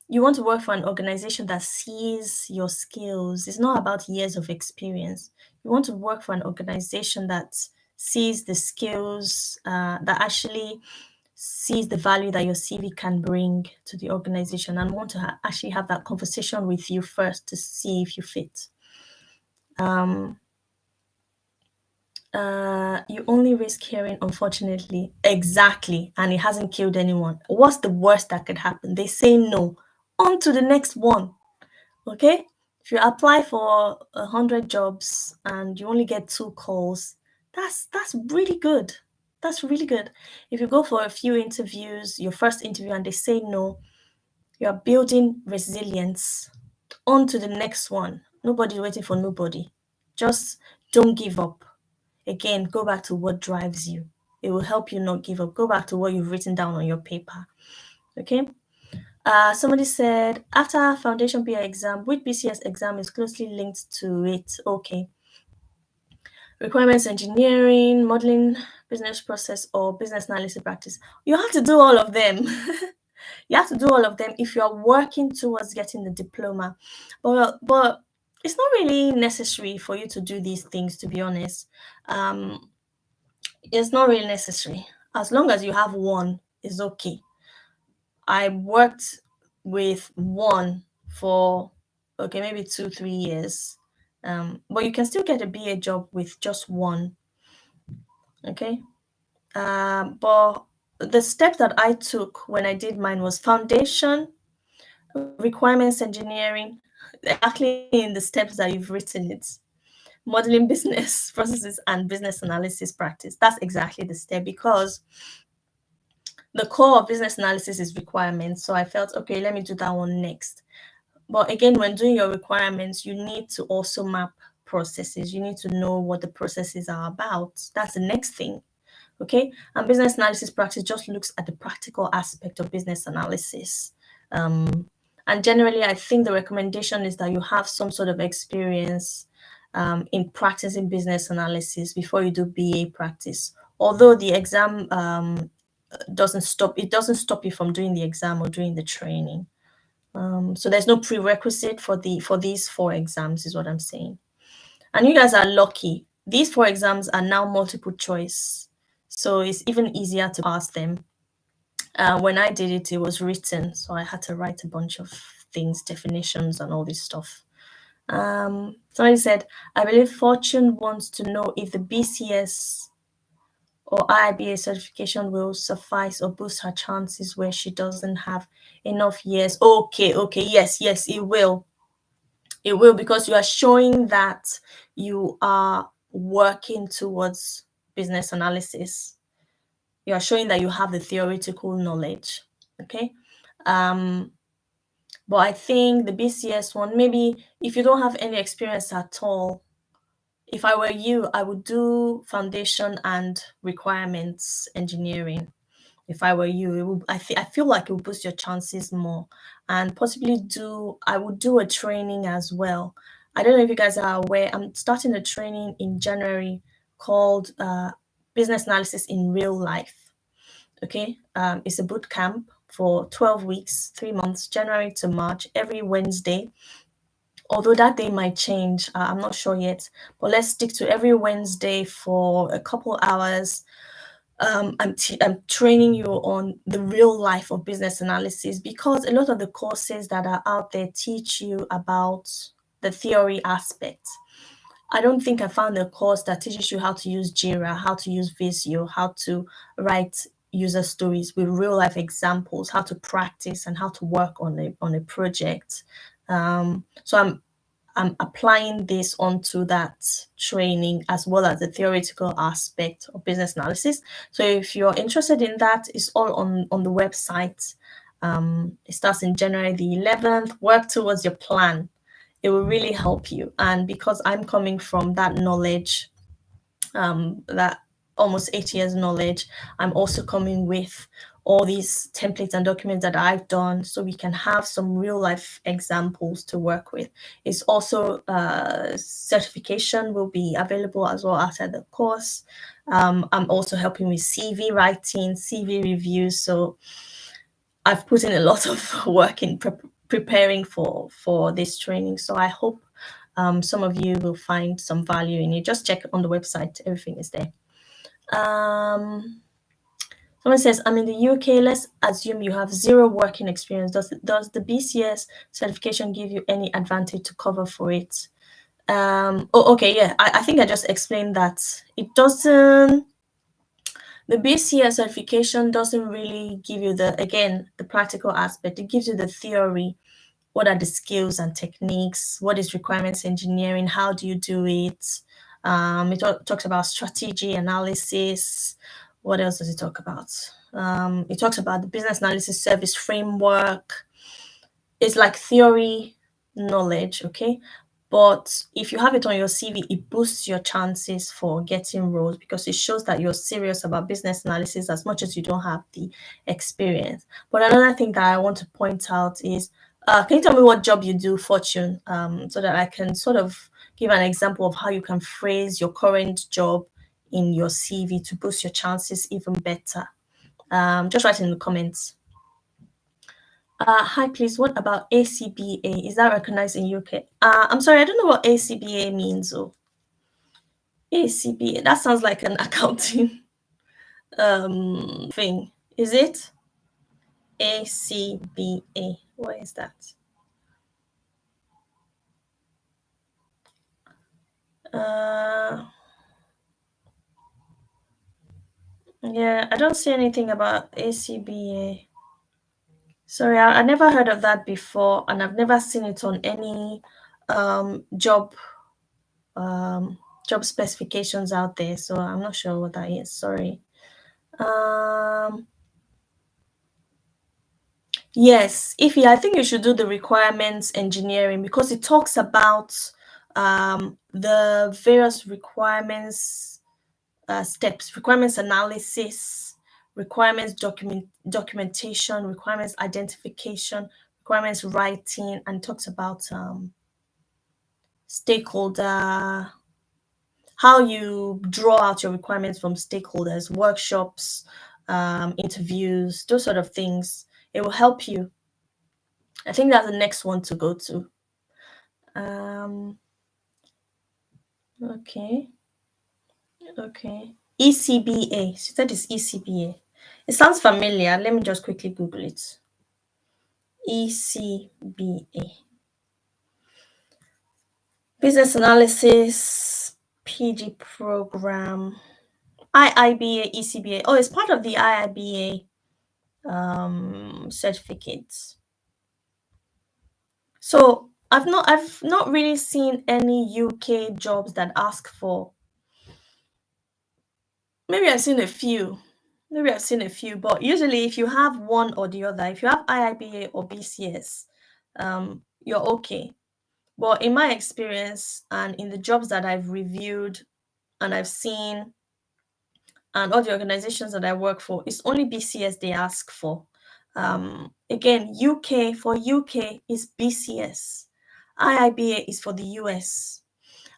you want to work for an organization that sees your skills. It's not about years of experience. You want to work for an organization that sees the skills, that actually sees the value that your CV can bring to the organization, and want to actually have that conversation with you first to see if you fit. You only risk hearing, unfortunately. Exactly. And it hasn't killed anyone. What's the worst that could happen? They say no. On to the next one. Okay? If you apply for 100 jobs and you only get 2 calls, that's really good. That's really good. If you go for a few interviews, your first interview, and they say no, you are building resilience. On to the next one. Nobody's waiting for nobody. Just don't give up. Again, go back to what drives you. It will help you not give up. Go back to what you've written down on your paper. Okay? Somebody said, after Foundation PA exam, which BCS exam is closely linked to it? Okay. Requirements engineering, modeling, business process, or business analysis practice. You have to do all of them. You have to do all of them if you are working towards getting the diploma. But it's not really necessary for you to do these things, to be honest. It's not really necessary. As long as you have one, it's okay. I worked with one for maybe 2-3 years, but you can still get a BA job with just one. Okay, but the steps that I took when I did mine was foundation, requirements engineering, exactly in the steps that you've written it. Modeling business processes and business analysis practice. That's exactly the step, because the core of business analysis is requirements. So I felt, okay, let me do that one next. But again, when doing your requirements, you need to also map processes. You need to know what the processes are about. That's the next thing. Okay. And business analysis practice just looks at the practical aspect of business analysis. And generally, I think the recommendation is that you have some sort of experience in practicing business analysis before you do BA practice. Although the exam doesn't stop you from doing the exam or doing the training. So there's no prerequisite for these 4 exams, is what I'm saying. And you guys are lucky. These 4 exams are now multiple choice, so it's even easier to pass them. When I did it, it was written, so I had to write a bunch of things, definitions, and all this stuff. Somebody said, I believe Fortune wants to know if the BCS or IIBA certification will suffice or boost her chances where she doesn't have enough years. Okay, yes, it will. It will, because you are showing that you are working towards business analysis. You are showing that you have the theoretical knowledge, okay? But I think the BCS one, maybe if you don't have any experience at all, if I were you, I would do foundation and requirements engineering. If I were you, I feel like it would boost your chances more, and possibly I would do a training as well. I don't know if you guys are aware, I'm starting a training in January called Business Analysis in Real Life. Okay, it's a boot camp for 12 weeks, 3 months, January to March, every Wednesday. Although that day might change, I'm not sure yet, but let's stick to every Wednesday for a couple hours. I'm training you on the real life of business analysis, because a lot of the courses that are out there teach you about the theory aspect. I don't think I found a course that teaches you how to use Jira, how to use Visio, how to write user stories with real life examples, how to practice, and how to work on a project. So I'm applying this onto that training, as well as the theoretical aspect of business analysis. So if you're interested in that, it's all on the website. It starts in January the 11th. Work towards your plan. It will really help you. And because I'm coming from that knowledge, that almost 8 years knowledge, I'm also coming with all these templates and documents that I've done, so we can have some real life examples to work with. It's also certification will be available as well after the course. I'm also helping with CV writing, CV reviews. So I've put in a lot of work in preparing for this training. So I hope some of you will find some value in it. Just check on the website, everything is there. Someone says, I'm in the UK. Let's assume you have 0 working experience. Does the BCS certification give you any advantage to cover for it? Okay, yeah. I think I just explained that. It doesn't. The BCS certification doesn't really give you the practical aspect. It gives you the theory. What are the skills and techniques? What is requirements engineering? How do you do it? It talks about strategy analysis. What else does it talk about? It talks about the business analysis service framework. It's like theory knowledge, okay? But if you have it on your CV, it boosts your chances for getting roles, because it shows that you're serious about business analysis as much as you don't have the experience. But another thing that I want to point out is, can you tell me what job you do, Fortune, so that I can sort of give an example of how you can phrase your current job in your CV to boost your chances even better? Just write in the comments. Hi, please. What about ACBA? Is that recognized in UK? I'm sorry, I don't know what ACBA means. Oh, ACBA. That sounds like an accounting thing. Is it? ACBA. What is that? Yeah, I don't see anything about ACBA. Sorry, I never heard of that before, and I've never seen it on any job specifications out there, so I'm not sure what that is. Sorry. Yes, Ify, I think you should do the requirements engineering, because it talks about the various requirements steps, requirements analysis, requirements documentation, requirements identification, requirements writing, and talks about stakeholder, how you draw out your requirements from stakeholders, workshops, interviews, those sort of things. It will help you. I think that's the next one to go to. Okay. ECBA. She said it's ECBA. It sounds familiar. Let me just quickly Google it. ECBA. Business Analysis PG program. IIBA, ECBA. Oh, it's part of the IIBA certificates. So I've not really seen any UK jobs that ask for. Maybe I've seen a few. But usually if you have one or the other, if you have IIBA or BCS, you're okay. But in my experience and in the jobs that I've reviewed and I've seen and all the organizations that I work for, it's only BCS they ask for. Again, for UK is BCS. IIBA is for the US.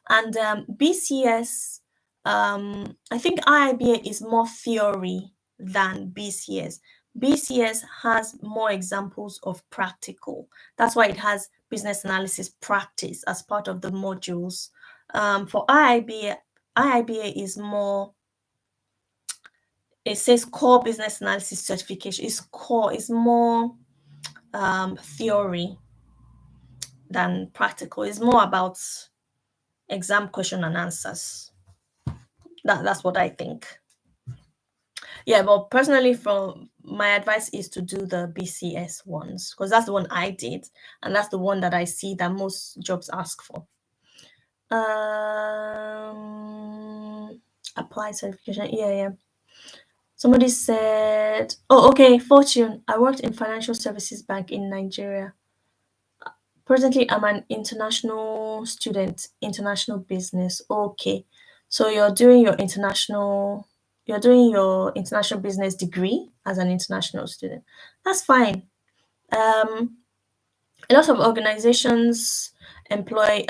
And BCS, I think IIBA is more theory than BCS. BCS has more examples of practical. That's why it has business analysis practice as part of the modules. For IIBA is more, it says core business analysis certification. It's more theory than practical. It's more about exam question and answers. That's what I think. Yeah, but personally, from my advice is to do the BCS ones because that's the one I did, and that's the one that I see that most jobs ask for. Apply certification. Yeah. Somebody said, "Oh, okay, Fortune. I worked in financial services bank in Nigeria. Presently, I'm an international student, international business. Okay, so you're doing your international business degree as an international student. That's fine. A lot of organizations employ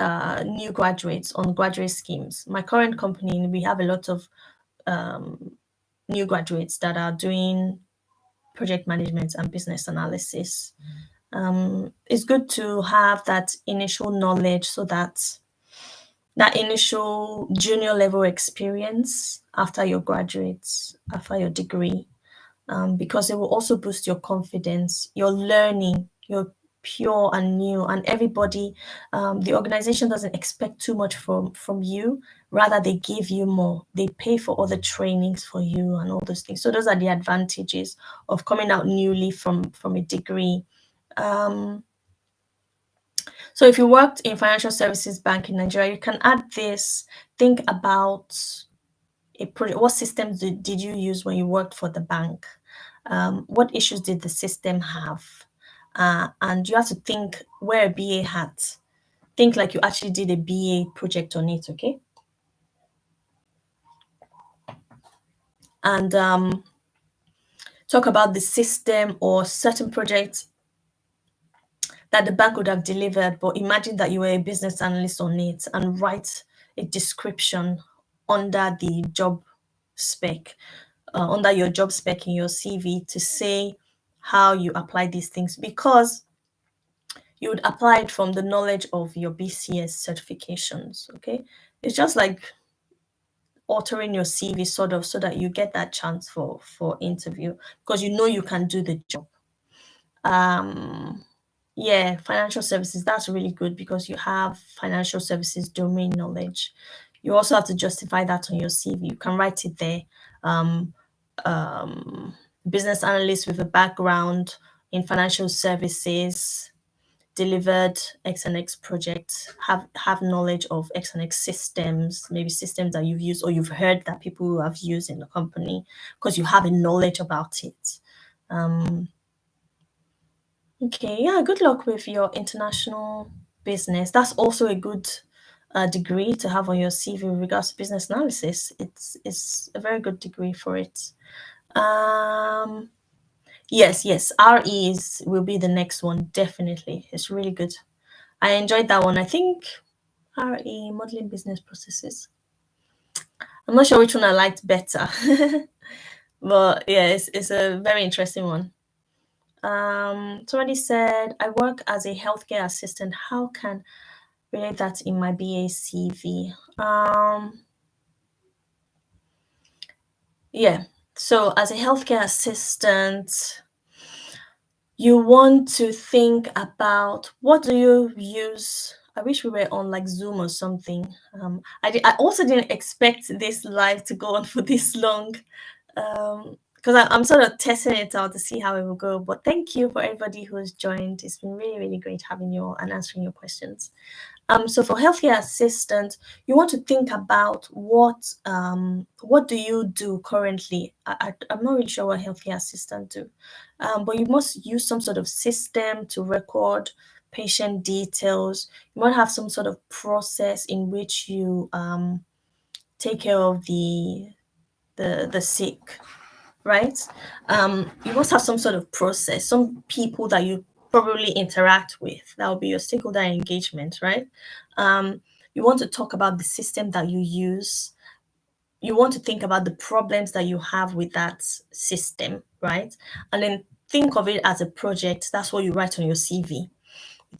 new graduates on graduate schemes. My current company, we have a lot of new graduates that are doing project management and business analysis. It's good to have that initial knowledge so that initial junior level experience after your graduates, after your degree, because it will also boost your confidence, your learning, you're pure and new, and everybody, the organization doesn't expect too much from you. Rather, they give you more. They pay for all the trainings for you and all those things. So those are the advantages of coming out newly from a degree. So if you worked in financial services bank in Nigeria, you can add this. Think about a project. What systems did you use when you worked for the bank? What issues did the system have? And you have to think wear a BA hat. Think like you actually did a BA project on it, okay? And talk about the system or certain projects that the bank would have delivered, but imagine that you were a business analyst on it and write a description under the job spec, under your job spec in your CV to say how you apply these things, because you would apply it from the knowledge of your BCS certifications, okay? It's just like altering your CV sort of so that you get that chance for interview because you know you can do the job. Yeah, financial services, that's really good because you have financial services domain knowledge. You also have to justify that on your CV. You can write it there. Business analyst with a background in financial services, delivered X and X projects, have knowledge of X and X systems, maybe systems that you've used or you've heard that people have used in the company because you have a knowledge about it. Okay, yeah, good luck with your international business. That's also a good degree to have on your CV with regards to business analysis. It's a very good degree for it. Yes, RE will be the next one, definitely. It's really good. I enjoyed that one. I think RE, modeling business processes. I'm not sure which one I liked better, but yeah, it's a very interesting one. Somebody said, I work as a healthcare assistant. How can relate that in my BA CV. Yeah. So as a healthcare assistant, you want to think about what do you use. I wish we were on like Zoom or something. I also didn't expect this live to go on for this long, because I'm sort of testing it out to see how it will go. But thank you for everybody who's joined. It's been really, really great having you all and answering your questions. So for healthcare assistant, you want to think about what do you do currently. I'm not really sure what healthcare assistant do, but you must use some sort of system to record patient details. You might have some sort of process in which you take care of the sick, right? You must have some sort of process, some people that you probably interact with. That will be your stakeholder engagement, right? You want to talk about the system that you use. You want to think about the problems that you have with that system, right? And then think of it as a project. That's what you write on your CV.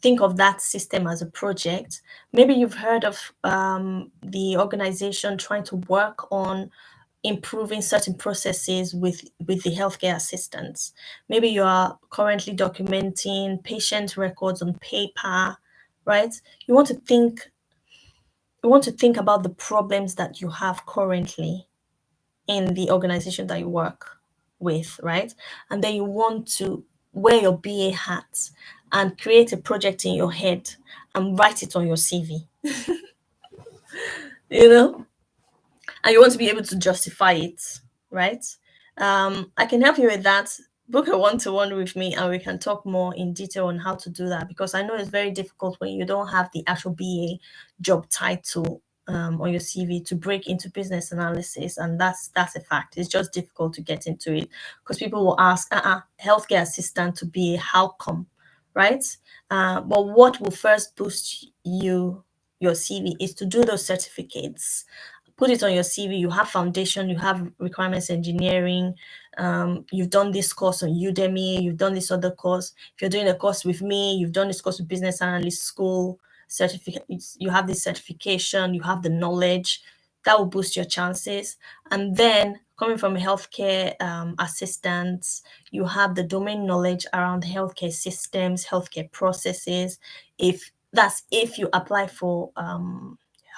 Think of that system as a project. Maybe you've heard of the organization trying to work on improving certain processes with the healthcare assistants. Maybe you are currently documenting patient records on paper, right? You want to think about the problems that you have currently in the organization that you work with, right? And then you want to wear your BA hat and create a project in your head and write it on your CV. you know and you want to be able to justify it, right? I can help you with that. Book a one-to-one with me and we can talk more in detail on how to do that, because I know it's very difficult when you don't have the actual BA job title on your CV to break into business analysis, and that's a fact. It's just difficult to get into it because people will ask, healthcare assistant to be, how come, right? But what will first boost your CV is to do those certificates. Put it on your CV. You have foundation, you have requirements engineering, you've done this course on Udemy, you've done this other course. If you're doing a course with me, you've done this course with Business Analyst School, certificates, you have this certification, you have the knowledge. That will boost your chances. And then coming from a healthcare assistant, you have the domain knowledge around healthcare systems, healthcare processes. If you apply for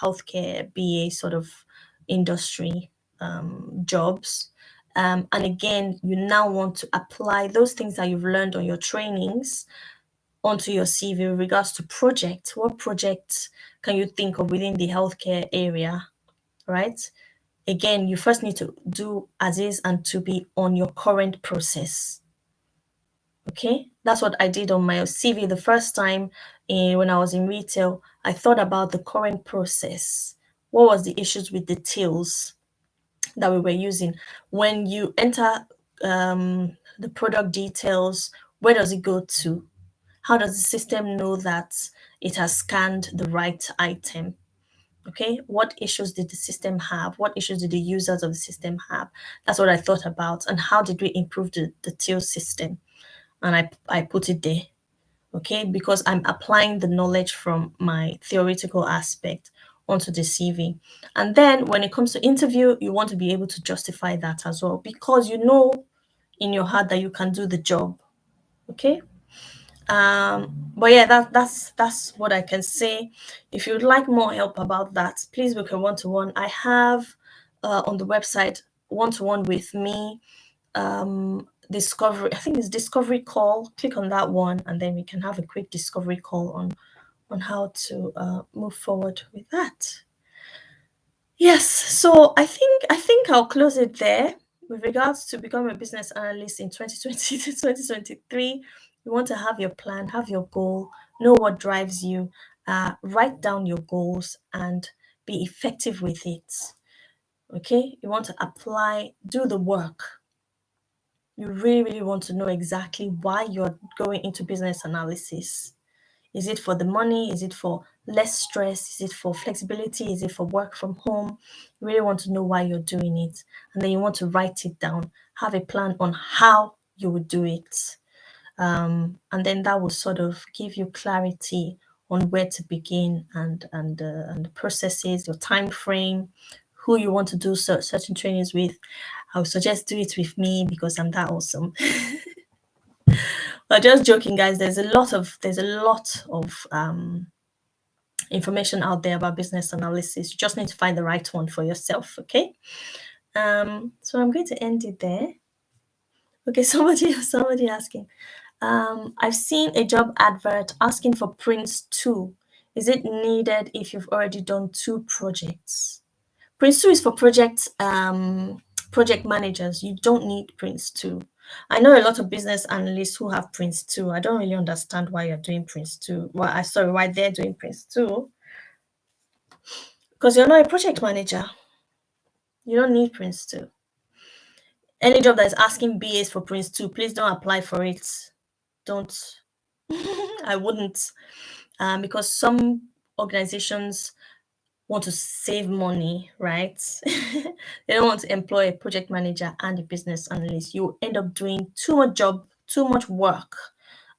healthcare BA sort of industry jobs. And again, you now want to apply those things that you've learned on your trainings onto your CV in regards to projects. What projects can you think of within the healthcare area, right? Again, you first need to do as is and to be on your current process. Okay, that's what I did on my CV the first time when I was in retail. I thought about the current process. What was the issues with the tills that we were using? When you enter the product details, where does it go to? How does the system know that it has scanned the right item? Okay, what issues did the system have? What issues did the users of the system have? That's what I thought about. And how did we improve the till system? And I put it there. Okay, because I'm applying the knowledge from my theoretical aspect onto the CV. And then when it comes to interview, you want to be able to justify that as well, because you know in your heart that you can do the job. Okay. But yeah, that's what I can say. If you'd like more help about that, please book a one-to-one. I have on the website one-to-one with me. Discovery, I think it's discovery call. Click on that one and then we can have a quick discovery call on how to move forward with that. Yes, so I think I'll close it there. With regards to becoming a business analyst in 2020 to 2023, you want to have your plan, have your goal, know what drives you, write down your goals and be effective with it. Okay, you want to apply, do the work. You really, really want to know exactly why you're going into business analysis. Is it for the money? Is it for less stress? Is it for flexibility? Is it for work from home? You really want to know why you're doing it. And then you want to write it down, have a plan on how you would do it. And then that will sort of give you clarity on where to begin and the processes, your time frame, who you want to do certain trainings with. I would suggest do it with me because I'm that awesome. But just joking, guys. There's a lot of information out there about business analysis. You just need to find the right one for yourself. Okay. So I'm going to end it there. Okay. Somebody asking. I've seen a job advert asking for Prince 2. Is it needed if you've already done 2 projects? Prince 2 is for project managers. You don't need Prince 2. I know a lot of business analysts who have Prince 2. I don't really understand why you're doing Prince 2. Why they're doing Prince 2. Because you're not a project manager. You don't need Prince 2. Any job that is asking BAs for Prince 2, please don't apply for it. Don't. I wouldn't. Because some organizations want to save money, right? They don't want to employ a project manager and a business analyst. You end up doing too much work,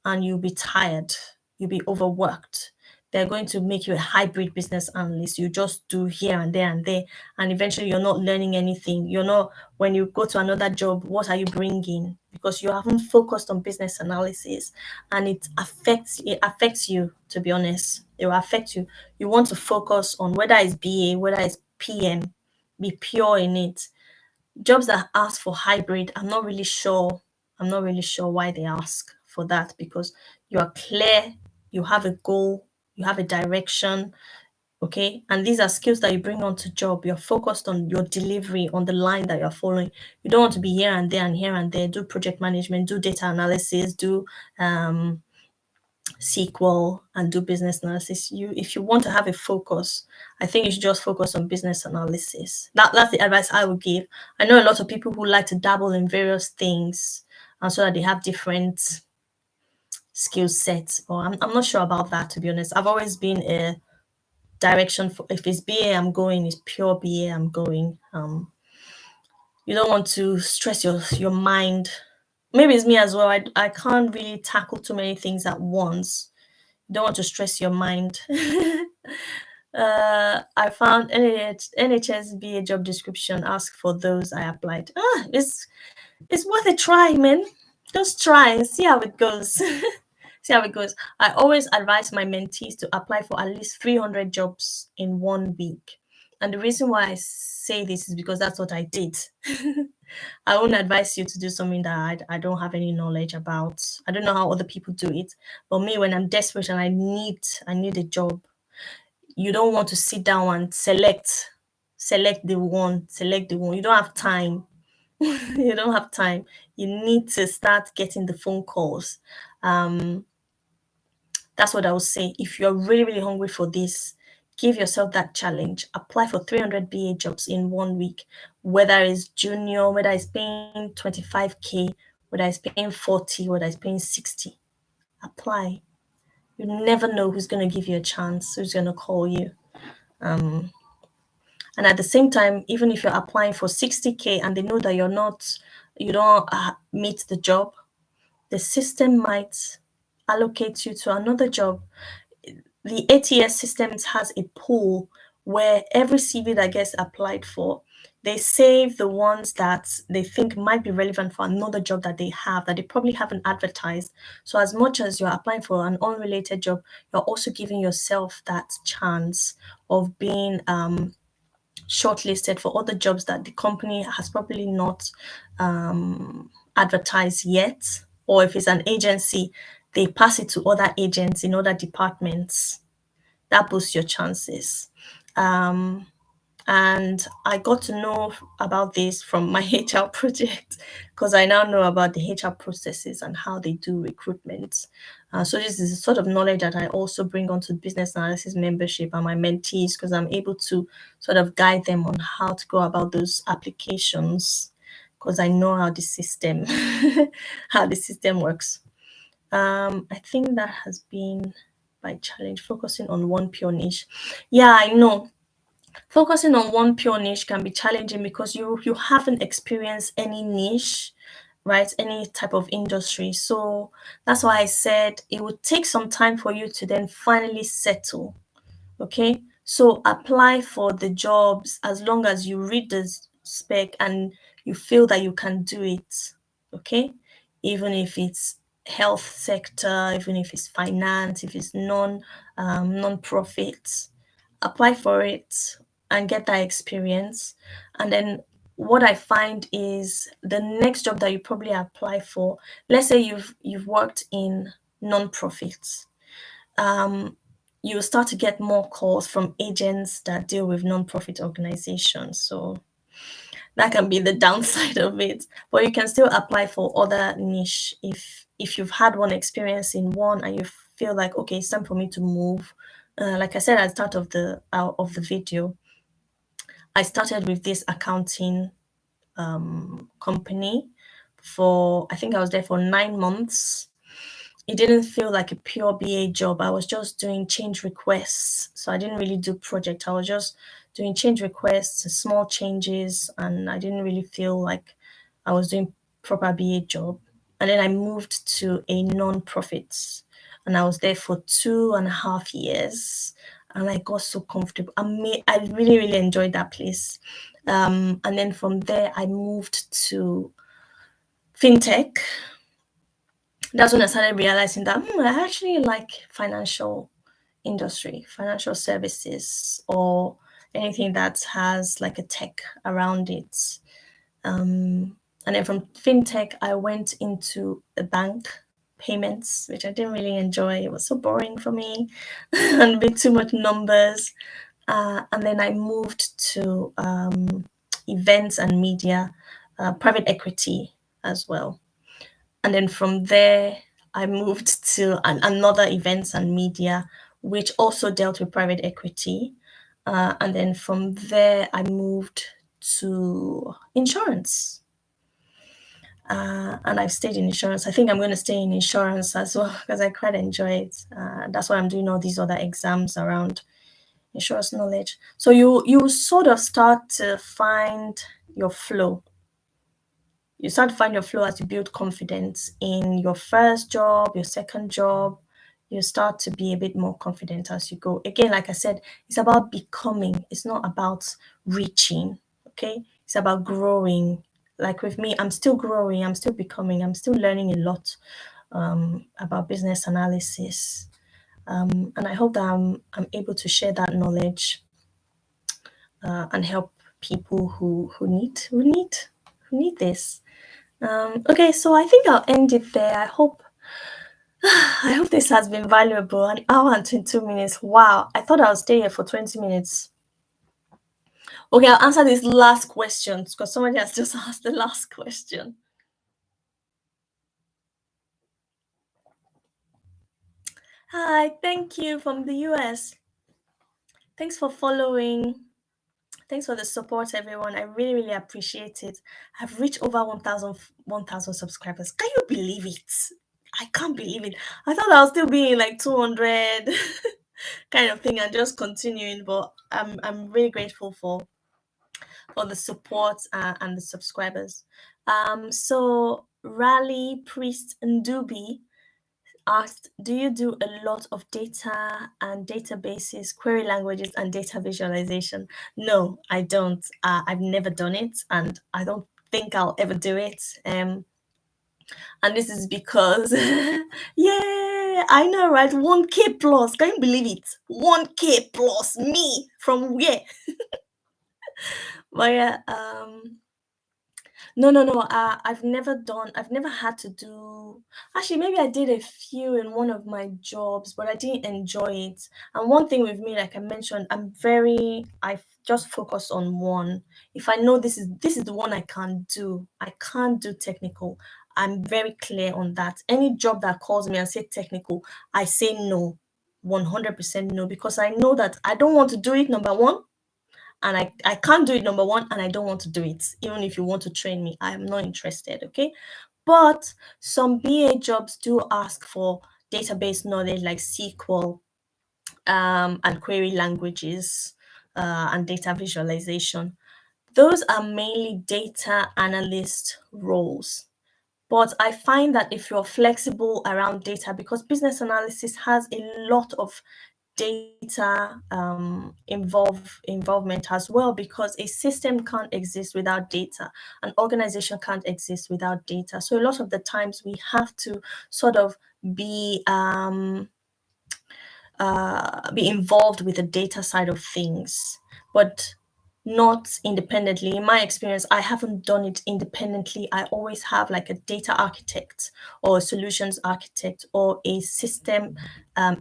and you'll be tired. You'll be overworked. They're going to make you a hybrid business analyst. You just do here and there, and eventually you're not learning anything. You're not, when you go to another job, what are you bringing? Because you haven't focused on business analysis, and it affects you, to be honest. It will affect you. You want to focus on whether it's BA, whether it's PM, be pure in it. Jobs that ask for hybrid, I'm not really sure why they ask for that, because you are clear, you have a goal, you have a direction, okay? And these are skills that you bring onto job. You're focused on your delivery, on the line that you're following. You don't want to be here and there and here and there, do project management, do data analysis, do SQL, and do business analysis. If you want to have a focus, I think you should just focus on business analysis. That's the advice I would give. I know a lot of people who like to dabble in various things, and so that they have different skill sets. Or I'm not sure about that, to be honest. I've always been a direction for, if it's BA I'm going, it's pure BA I'm going. You don't want to stress your mind. Maybe it's me as well. I can't really tackle too many things at once. You don't want to stress your mind. I found NHS BA job description. Ask for those I applied. It's worth a try, man. Just try and see how it goes. See how it goes. I always advise my mentees to apply for at least 300 jobs in 1 week. And the reason why I say this is because that's what I did. I won't advise you to do something that I don't have any knowledge about. I don't know how other people do it. But me, when I'm desperate and I need a job, you don't want to sit down and select the one. You don't have time. You don't have time. You need to start getting the phone calls. That's what I would say. If you're really, really hungry for this, give yourself that challenge. Apply for 300 BA jobs in 1 week, whether it's junior, whether it's paying 25K, whether it's paying 40, whether it's paying 60. Apply. You never know who's going to give you a chance, who's going to call you. And at the same time, even if you're applying for 60K and they know that you don't meet the job, the system might allocate you to another job. The ATS systems has a pool where every CV that gets applied for, they save the ones that they think might be relevant for another job that they have, that they probably haven't advertised. So as much as you're applying for an unrelated job, you're also giving yourself that chance of being shortlisted for other jobs that the company has probably not advertised yet. Or if it's an agency, they pass it to other agents in other departments. That boosts your chances. And I got to know about this from my HR project, because I now know about the HR processes and how they do recruitment. So this is a sort of knowledge that I also bring onto business analysis membership and my mentees, because I'm able to sort of guide them on how to go about those applications, because I know how the system works. I think that has been my challenge, focusing on one pure niche. Yeah, I know. Focusing on one pure niche can be challenging because you haven't experienced any niche, right? Any type of industry. So that's why I said it would take some time for you to then finally settle. Okay, so apply for the jobs as long as you read the spec and you feel that you can do it. Okay, even if it's health sector, even if it's finance, if it's non-profit, apply for it and get that experience. And then what I find is the next job that you probably apply for, let's say you've worked in non-profits, you start to get more calls from agents that deal with non-profit organizations. So that can be the downside of it, but you can still apply for other niche if you've had one experience in one and you feel like, okay, it's time for me to move. Like I said at the start of the video, I started with this accounting company I think I was there for 9 months. It didn't feel like a pure BA job. I was just doing change requests. So I didn't really do project. I was just doing change requests, small changes, and I didn't really feel like I was doing proper BA job. And then I moved to a non-profit and I was there for 2.5 years and I got so comfortable. I really, really enjoyed that place. And then from there, I moved to fintech. That's when I started realizing that I actually like financial industry, financial services, or anything that has like a tech around it. And then from fintech, I went into the bank payments, which I didn't really enjoy. It was so boring for me and a bit too much numbers. And then I moved to events and media, private equity as well. And then from there, I moved to another events and media, which also dealt with private equity. And then from there, I moved to insurance. And I've stayed in insurance. I think I'm going to stay in insurance as well because I quite enjoy it. That's why I'm doing all these other exams around insurance knowledge. So you sort of start to find your flow. You start to find your flow as you build confidence in your first job, your second job. You start to be a bit more confident as you go. Again, like I said, it's about becoming. It's not about reaching, okay? It's about growing. Like with me, I'm still growing. I'm still becoming. I'm still learning a lot about business analysis. And I hope that I'm able to share that knowledge and help people who need this. Okay, so I think I'll end it there. I hope this has been valuable. An hour and 22 minutes. Wow, I thought I would stay here for 20 minutes. Okay, I'll answer these last questions because somebody has just asked the last question. Hi, thank you from the US. Thanks for following. Thanks for the support, everyone. I really, really appreciate it. I've reached over 1,000 subscribers. Can you believe it? I can't believe it. I thought I was still being like 200 kind of thing and just continuing, but I'm really grateful for the support and the subscribers. So Rally Priest Ndubi asked, do you do a lot of data and databases, query languages, and data visualization? No, I don't. I've never done it, and I don't think I'll ever do it. And this is because, yeah, I know, right? 1K plus. Can you believe it? 1K plus me from where? But yeah, no. I've never had to do. Actually, maybe I did a few in one of my jobs, but I didn't enjoy it. And one thing with me, like I mentioned, I just focus on one. If I know this is the one I can't do, I can't do technical. I'm very clear on that. Any job that calls me and say technical, I say no, 100% no, because I know that I don't want to do it, number one. And I can't do it, number one, and I don't want to do it. Even if you want to train me, I am not interested, okay? But some BA jobs do ask for database knowledge like SQL and query languages and data visualization. Those are mainly data analyst roles. But I find that if you're flexible around data, because business analysis has a lot of data involvement as well, because a system can't exist without data, an organization can't exist without data. So a lot of the times we have to sort of be involved with the data side of things, but not independently. In my experience, I haven't done it independently. I always have like a data architect or a solutions architect or a system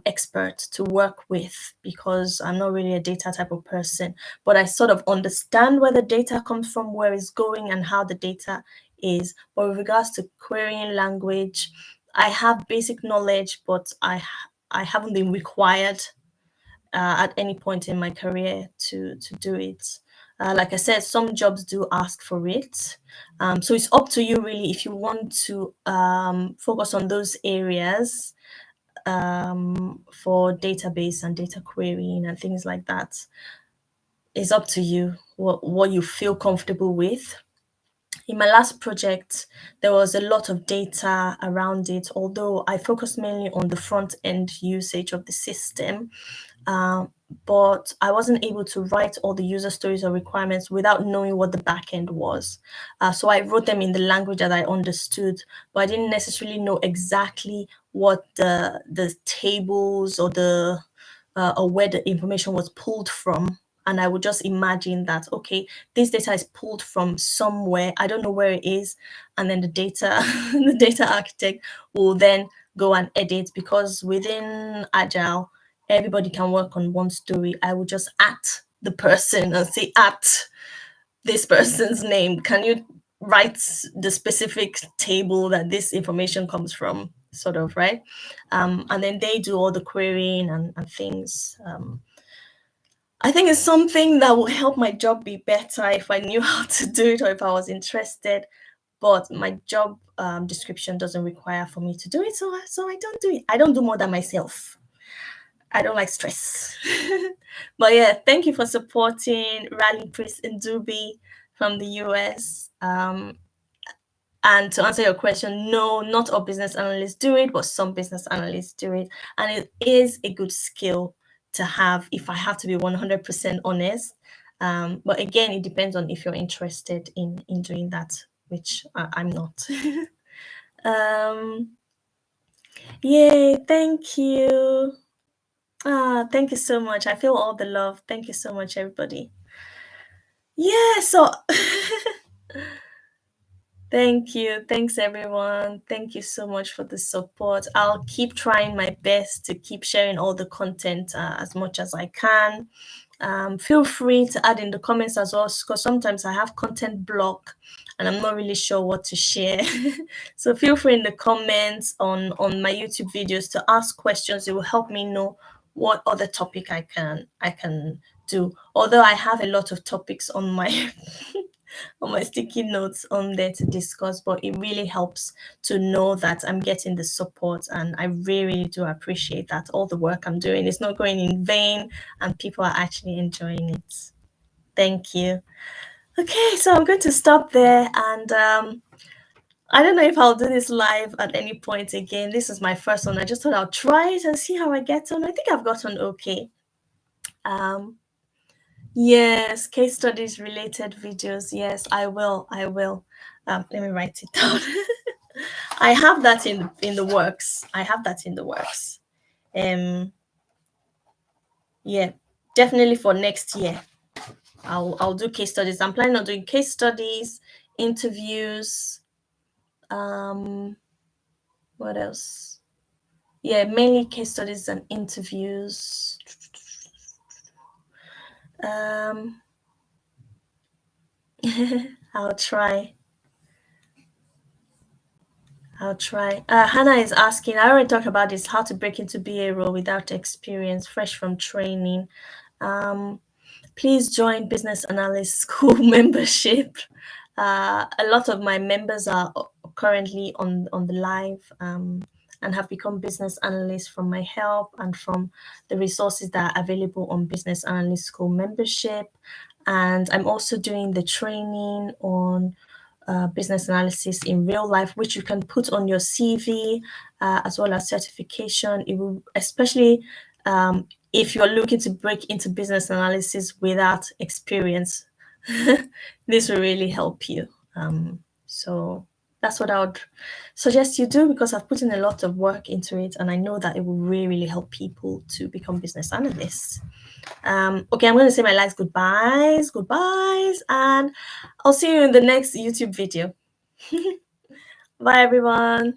expert to work with, because I'm not really a data type of person, but I sort of understand where the data comes from, where it's going, and how the data is. But with regards to querying language, I have basic knowledge, but I haven't been required at any point in my career to do it. Like I said, some jobs do ask for it. So it's up to you really if you want to focus on those areas for database and data querying and things like that. It's up to you what you feel comfortable with. In my last project, there was a lot of data around it, although I focused mainly on the front end usage of the system. But I wasn't able to write all the user stories or requirements without knowing what the backend was. So I wrote them in the language that I understood, but I didn't necessarily know exactly what the tables or or where the information was pulled from. And I would just imagine that, okay, this data is pulled from somewhere. I don't know where it is. And then the the data architect will then go and edit, because within Agile, everybody can work on one story. I would just at the person and say, at this person's name, can you write the specific table that this information comes from, sort of, right? And then they do all the querying and things. I think it's something that will help my job be better if I knew how to do it or if I was interested. But my job description doesn't require for me to do it, so I don't do it. I don't do more than myself. I don't like stress. But yeah, thank you for supporting Rally Priest and Duby from the US. And to answer your question, no, not all business analysts do it, but some business analysts do it. And it is a good skill to have, if I have to be 100% honest. But again, it depends on if you're interested in doing that, which I'm not. Yay, thank you. Thank you so much. I feel all the love. Thank you so much, everybody. Yeah, so thank you. Thanks, everyone. Thank you so much for the support. I'll keep trying my best to keep sharing all the content as much as I can. Feel free to add in the comments as well, because sometimes I have content block and I'm not really sure what to share. So feel free in the comments on my YouTube videos to ask questions. It will help me know what other topic I can do. Although I have a lot of topics on my on my sticky notes on there to discuss, but it really helps to know that I'm getting the support, and I really do appreciate that. All the work I'm doing is not going in vain and people are actually enjoying it. Thank you. Okay, so I'm going to stop there, and I don't know if I'll do this live at any point again. This is my first one. I just thought I'll try it and see how I get on. I think I've gotten okay. Yes, case studies related videos. Yes, I will. Let me write it down. I have that in the works. Yeah, definitely for next year. I'll do case studies. I'm planning on doing case studies, interviews. What else? Yeah, mainly case studies and interviews. I'll try. Hannah is asking, I already talked about this, how to break into BA role without experience, fresh from training. Please join Business Analyst School membership. A lot of my members are currently on the live and have become business analysts from my help and from the resources that are available on Business Analyst School membership. And I'm also doing the training on business analysis in real life, which you can put on your CV as well as certification. It will, especially if you're looking to break into business analysis without experience, this will really help you. So that's what I would suggest you do, because I've put in a lot of work into it, and I know that it will really, really help people to become business analysts. Okay, I'm going to say my last goodbyes, and I'll see you in the next YouTube video. Bye, everyone.